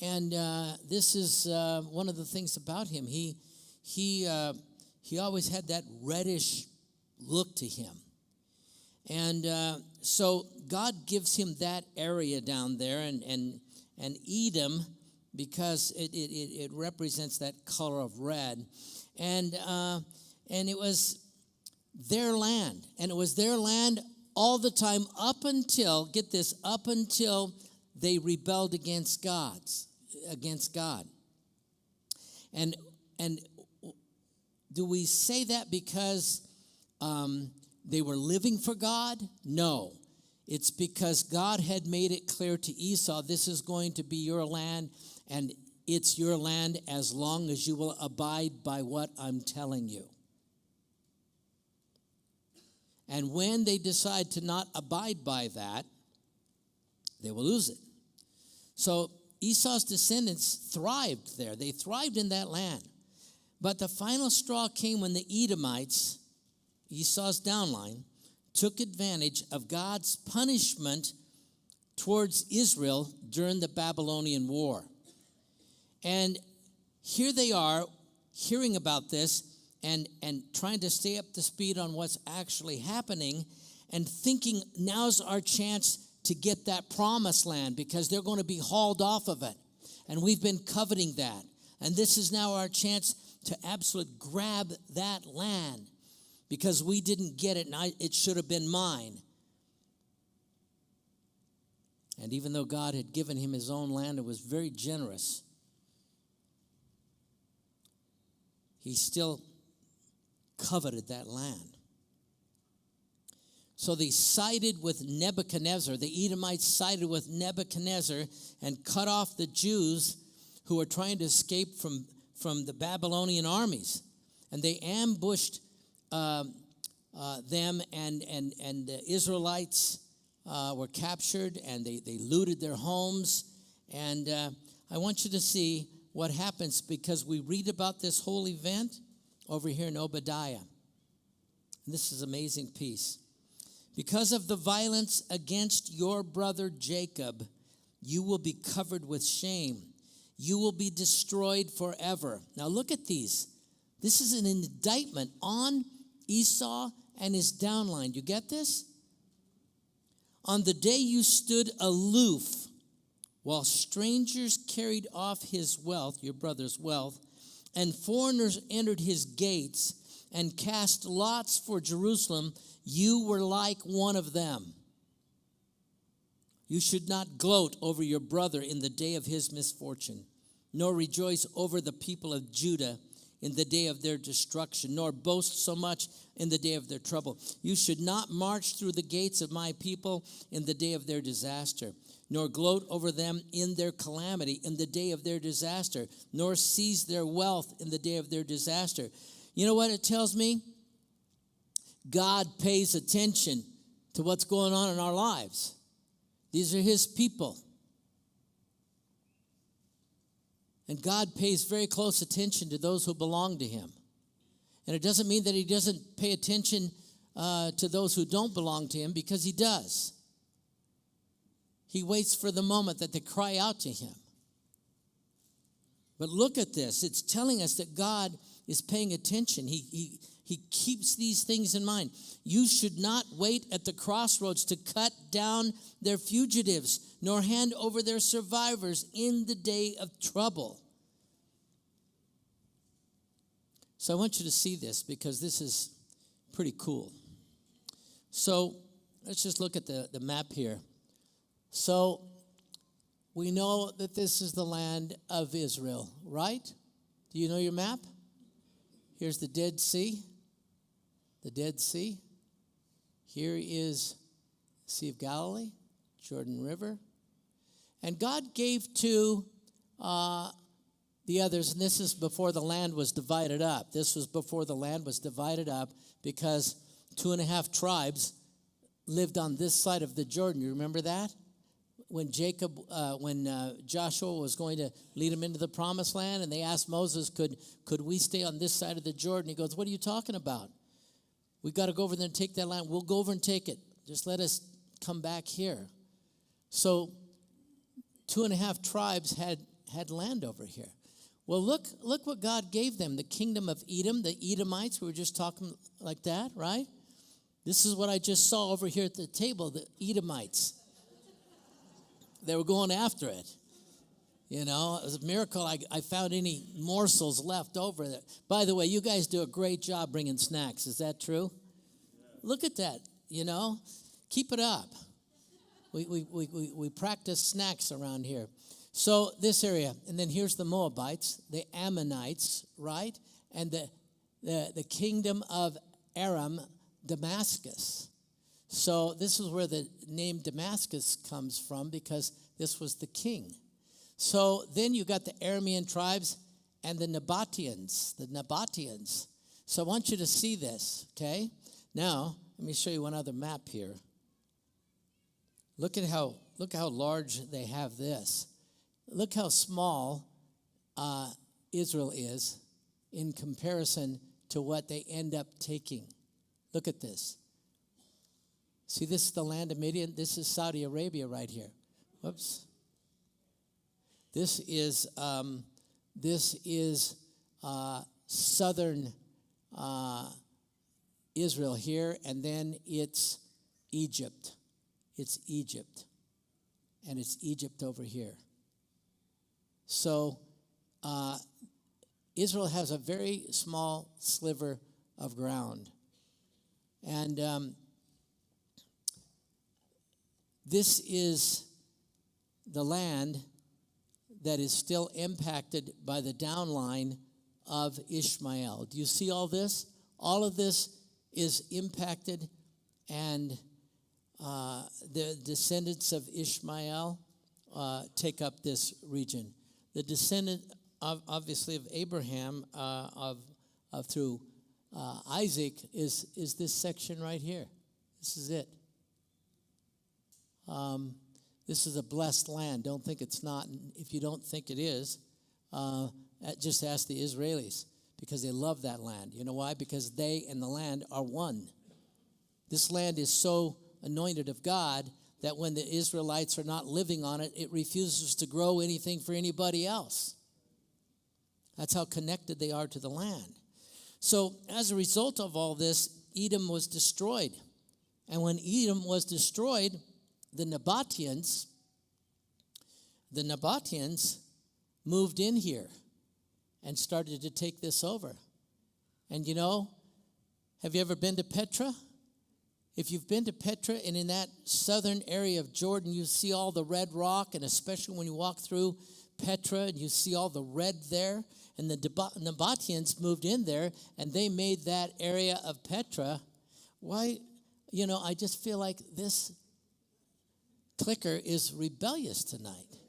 And this is one of the things about him. He always had that reddish look to him. And so God gives him that area down there, and Edom, because it represents that color of red. And it was their land. And it was their land all the time up until, get this, up until they rebelled against God. And do we say that because they were living for God? No. It's because God had made it clear to Esau, this is going to be your land, and it's your land as long as you will abide by what I'm telling you. And when they decide to not abide by that, they will lose it. So Esau's descendants thrived there. They thrived in that land. But the final straw came when the Edomites, Esau's downline, took advantage of God's punishment towards Israel during the Babylonian War. And here they are hearing about this and trying to stay up to speed on what's actually happening and thinking now's our chance to get that promised land because they're going to be hauled off of it. And we've been coveting that. And this is now our chance to absolutely grab that land because we didn't get it and it should have been mine. And even though God had given him his own land and was very generous, he still coveted that land. So they sided with Nebuchadnezzar. The Edomites sided with Nebuchadnezzar and cut off the Jews who were trying to escape from the Babylonian armies. And they ambushed them, and the Israelites were captured, and they looted their homes. And I want you to see what happens, because we read about this whole event over here in Obadiah. And this is an amazing piece. Because of the violence against your brother Jacob, you will be covered with shame. You will be destroyed forever. Now look at these. This is an indictment on Esau and his downline. You get this? On the day you stood aloof while strangers carried off his wealth, your brother's wealth, and foreigners entered his gates and cast lots for Jerusalem, you were like one of them. You should not gloat over your brother in the day of his misfortune, nor rejoice over the people of Judah in the day of their destruction, nor boast so much in the day of their trouble. You should not march through the gates of my people in the day of their disaster, nor gloat over them in their calamity in the day of their disaster, nor seize their wealth in the day of their disaster. You know what it tells me? God pays attention to what's going on in our lives. These are his people. And God pays very close attention to those who belong to him. And it doesn't mean that he doesn't pay attention to those who don't belong to him, because he does. He waits for the moment that they cry out to him. But look at this. It's telling us that God is paying attention. He keeps these things in mind. You should not wait at the crossroads to cut down their fugitives, nor hand over their survivors in the day of trouble. So I want you to see this, because this is pretty cool. So let's just look at the map here. So we know that this is the land of Israel, right? Do you know your map? Here's the Dead Sea. The Dead Sea. Here is the Sea of Galilee, Jordan River. And God gave to the others, and this is before the land was divided up. This was before the land was divided up, because 2.5 tribes lived on this side of the Jordan. You remember that? When Joshua was going to lead them into the promised land, and they asked Moses, could we stay on this side of the Jordan? He goes, what are you talking about? We got to go over there and take that land. We'll go over and take it. Just let us come back here. So 2.5 tribes had land over here. Well, look what God gave them. The kingdom of Edom, the Edomites. We were just talking like that, right? This is what I just saw over here at the table, the Edomites. They were going after it. You know, it was a miracle I found any morsels left over there. By the way, you guys do a great job bringing snacks. Is that true? Yeah. Look at that, you know. Keep it up. We practice snacks around here. So this area, and then here's the Moabites, the Ammonites, right? And the kingdom of Aram, Damascus. So this is where the name Damascus comes from, because this was the king. So then you got the Aramean tribes and the Nabateans. So I want you to see this, okay? Now, let me show you one other map here. Look how large they have this. Look how small Israel is in comparison to what they end up taking. Look at this. See, this is the land of Midian. This is Saudi Arabia right here. Whoops. This is southern Israel here, and then it's Egypt. It's Egypt, and it's Egypt over here. So Israel has a very small sliver of ground, and this is the land that is still impacted by the downline of Ishmael. Do you see all this? All of this is impacted, and the descendants of Ishmael take up this region. The descendant, obviously, of Abraham, through Isaac, is this section right here. This is it. This is a blessed land. Don't think it's not. If you don't think it is, just ask the Israelis, because they love that land. You know why? Because they and the land are one. This land is so anointed of God that when the Israelites are not living on it, it refuses to grow anything for anybody else. That's how connected they are to the land. So as a result of all this, Edom was destroyed. And when Edom was destroyed, the Nabateans moved in here and started to take this over. And you know, have you ever been to Petra? If you've been to Petra and in that southern area of Jordan, you see all the red rock, and especially when you walk through Petra and you see all the red there, and the Nabateans moved in there and they made that area of Petra. Why? You know, I just feel like this clicker is rebellious tonight,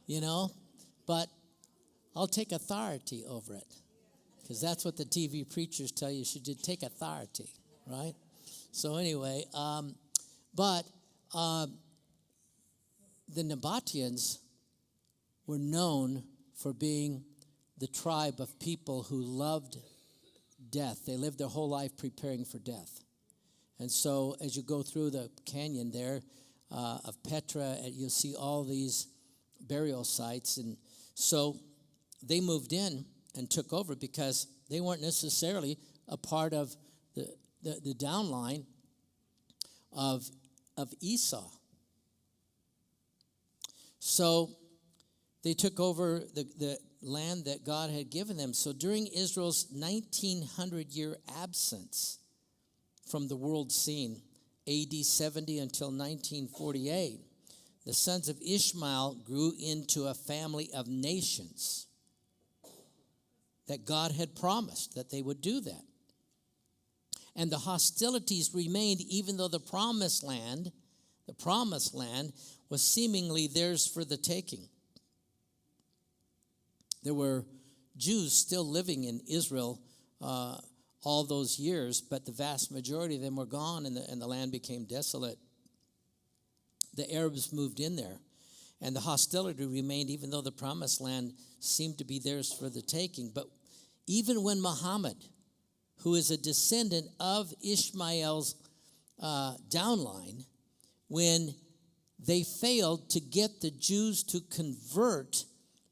you know, but I'll take authority over it, because that's what the TV preachers tell you should do, take authority, right? So anyway, the Nabateans were known for being the tribe of people who loved death. They lived their whole life preparing for death. And so as you go through the canyon there of Petra, you'll see all these burial sites. And so they moved in and took over because they weren't necessarily a part of the downline of Esau. So they took over the land that God had given them. So during Israel's 1900-year absence from the world scene, AD 70 until 1948, the sons of Ishmael grew into a family of nations that God had promised that they would do that. And the hostilities remained even though the promised land was seemingly theirs for the taking. There were Jews still living in Israel all those years, but the vast majority of them were gone, and the land became desolate. The Arabs moved in there, and the hostility remained even though the promised land seemed to be theirs for the taking. But even when Muhammad, who is a descendant of Ishmael's downline, when they failed to get the Jews to convert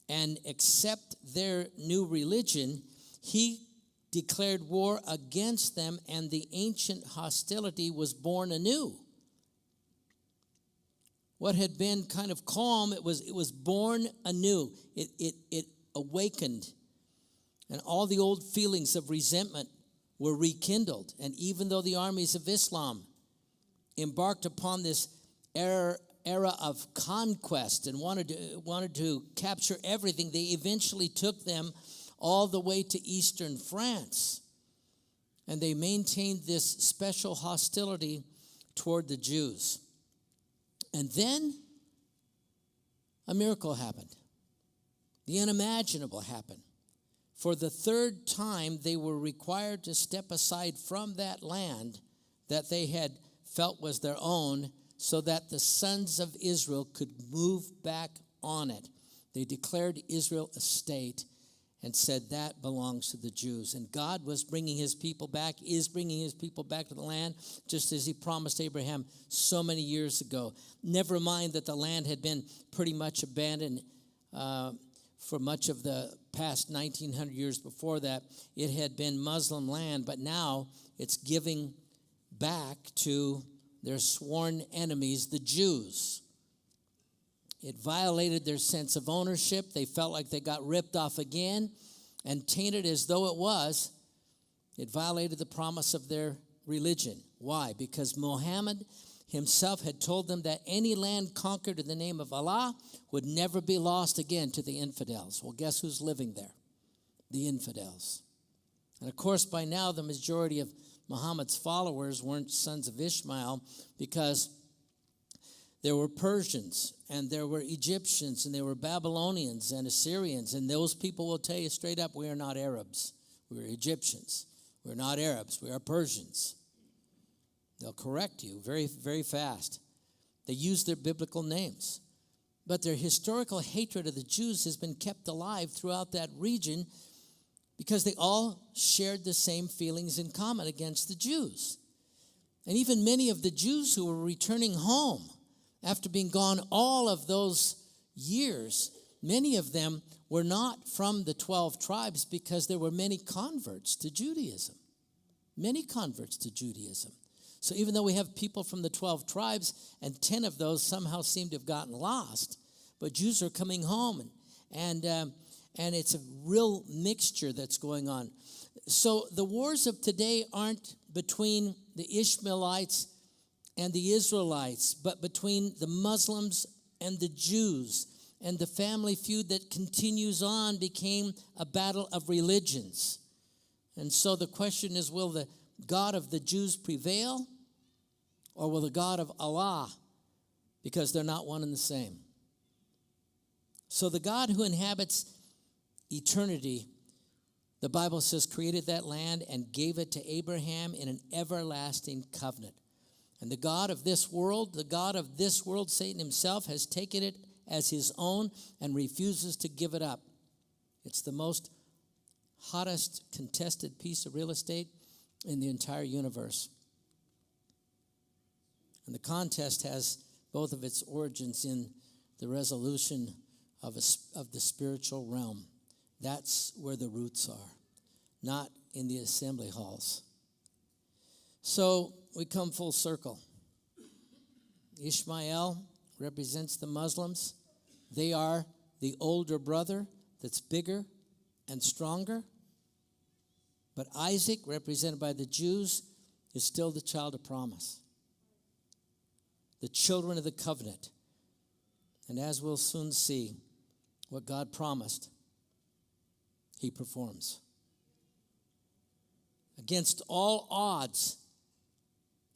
and accept their new religion, he declared war against them, and the ancient hostility was born anew. What had been kind of calm, it was born anew. It awakened, and all the old feelings of resentment were rekindled. And even though the armies of Islam embarked upon this era of conquest and wanted to capture everything, they eventually took them all the way to eastern France. And they maintained this special hostility toward the Jews. And then a miracle happened. The unimaginable happened. For the third time, they were required to step aside from that land that they had felt was their own, so that the sons of Israel could move back on it. They declared Israel a state and said that belongs to the Jews. And God was bringing his people back, is bringing his people back to the land, just as he promised Abraham so many years ago. Never mind that the land had been pretty much abandoned for much of the past 1900 years before that. It had been Muslim land, but now it's giving back to their sworn enemies, the Jews. It violated their sense of ownership. They felt like they got ripped off again, and tainted as though it was, it violated the promise of their religion. Why? Because Muhammad, himself had told them that any land conquered in the name of Allah would never be lost again to the infidels. Well, guess who's living there? The infidels. And of course, by now, the majority of Muhammad's followers weren't sons of Ishmael, because there were Persians, and there were Egyptians, and there were Babylonians and Assyrians, and those people will tell you straight up, we are not Arabs. We are Egyptians. We're not Arabs. We are Persians. They'll correct you very, very fast. They use their biblical names. But their historical hatred of the Jews has been kept alive throughout that region because they all shared the same feelings in common against the Jews. And even many of the Jews who were returning home after being gone all of those years, many of them were not from the 12 tribes because there were many converts to Judaism. Many converts to Judaism. So even though we have people from the 12 tribes, and 10 of those somehow seem to have gotten lost, but Jews are coming home, and it's a real mixture that's going on. So the wars of today aren't between the Ishmaelites and the Israelites, but between the Muslims and the Jews. And the family feud that continues on became a battle of religions. And so the question is, will the God of the Jews prevail, or will the God of Allah? Because they're not one and the same. So the God who inhabits eternity, the Bible says, created that land and gave it to Abraham in an everlasting covenant. And the God of this world, Satan himself, has taken it as his own and refuses to give it up. It's the most hottest contested piece of real estate in the entire universe. And the contest has both of its origins in the resolution of the spiritual realm. That's where the roots are, not in the assembly halls. So we come full circle. Ishmael represents the Muslims. They are the older brother that's bigger and stronger. But Isaac, represented by the Jews, is still the child of promise, the children of the covenant. And as we'll soon see, what God promised, he performs. Against all odds,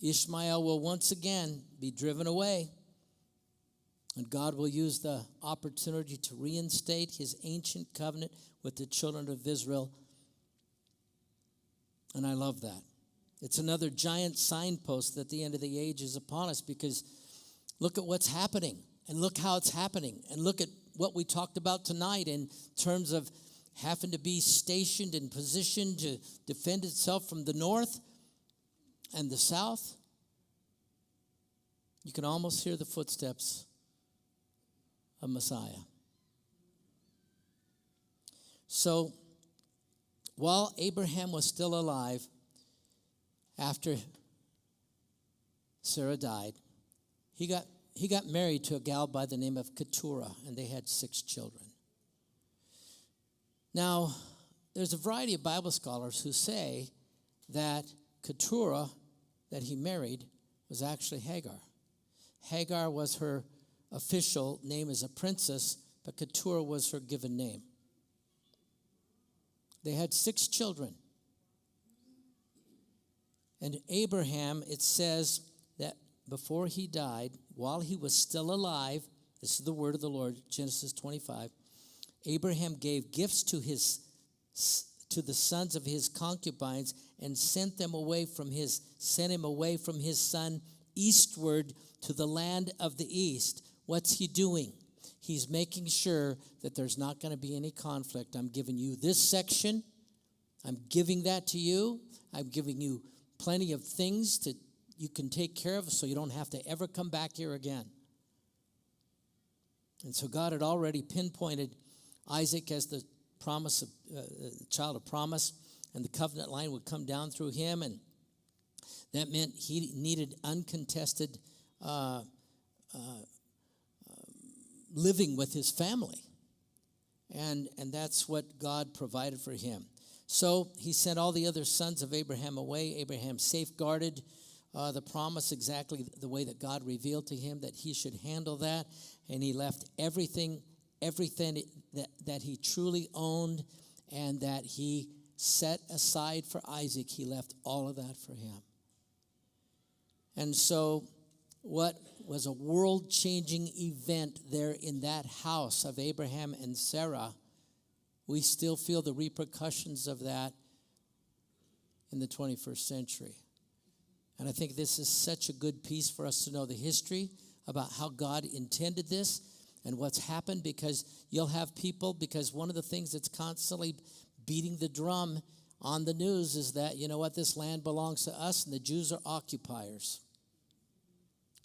Ishmael will once again be driven away, and God will use the opportunity to reinstate his ancient covenant with the children of Israel. And I love that. It's another giant signpost that the end of the age is upon us, because look at what's happening, and look how it's happening, and look at what we talked about tonight in terms of having to be stationed and positioned to defend itself from the north and the south. You can almost hear the footsteps of Messiah. So, while Abraham was still alive, after Sarah died, he got married to a gal by the name of Keturah, and they had 6 children. Now, there's a variety of Bible scholars who say that Keturah, that he married, was actually Hagar. Hagar was her official name as a princess, but Keturah was her given name. They had 6 children. And Abraham, it says that before he died, while he was still alive, this is the word of the Lord, Genesis 25, Abraham gave gifts to the sons of his concubines and sent him away from his son eastward to the land of the east. What's he doing? He's making sure that there's not going to be any conflict. I'm giving you this section. I'm giving that to you. I'm giving you plenty of things that you can take care of so you don't have to ever come back here again. And so God had already pinpointed Isaac as the promise of child of promise, and the covenant line would come down through him, and that meant he needed uncontested living with his family, and that's what God provided for him. So he sent all the other sons of Abraham away. Abraham safeguarded the promise exactly the way that God revealed to him that he should handle that. And he left everything that he truly owned and that he set aside for Isaac. He left all of that for him. And so what was a world-changing event there in that house of Abraham and Sarah, we still feel the repercussions of that in the 21st century. And I think this is such a good piece for us to know the history about how God intended this and what's happened, because you'll have people, because one of the things that's constantly beating the drum on the news is that, you know what, this land belongs to us and the Jews are occupiers.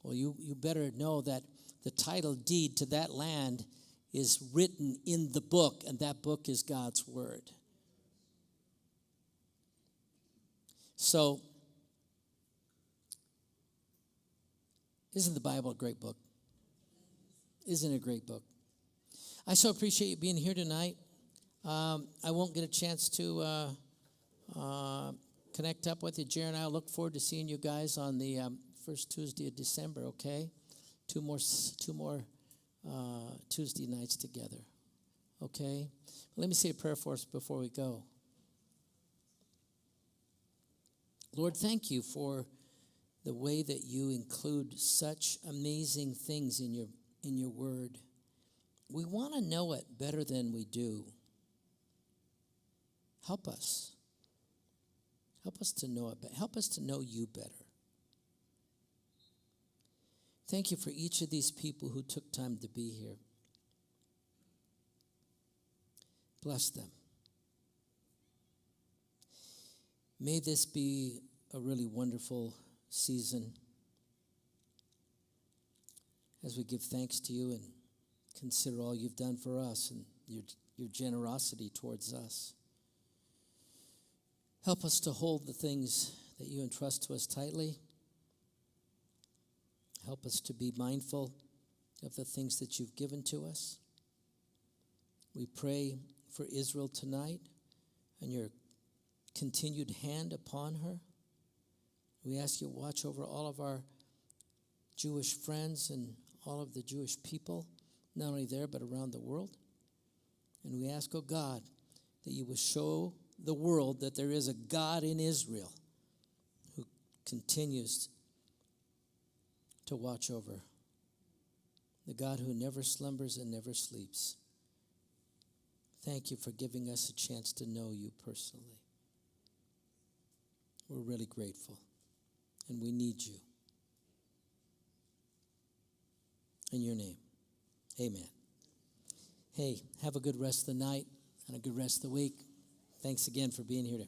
Well, you better know that the title deed to that land is written in the book, and that book is God's word. So, isn't the Bible a great book? Isn't it a great book? I so appreciate you being here tonight. I won't get a chance to connect up with you. Jerry and I look forward to seeing you guys on the first Tuesday of December, okay? Two more Tuesday nights together, okay? Let me say a prayer for us before we go. Lord, thank you for the way that you include such amazing things in your word. We want to know it better than we do. Help us. Help us to know it better. Help us to know you better. Thank you for each of these people who took time to be here. Bless them. May this be a really wonderful season as we give thanks to you and consider all you've done for us and your generosity towards us. Help us to hold the things that you entrust to us tightly. Help us to be mindful of the things that you've given to us. We pray for Israel tonight and your continued hand upon her. We ask you to watch over all of our Jewish friends and all of the Jewish people, not only there but around the world. And we ask, oh God, that you will show the world that there is a God in Israel who continues to watch over, the God who never slumbers and never sleeps. Thank you for giving us a chance to know you personally. We're really grateful, and we need you. In your name, amen. Hey, have a good rest of the night and a good rest of the week. Thanks again for being here.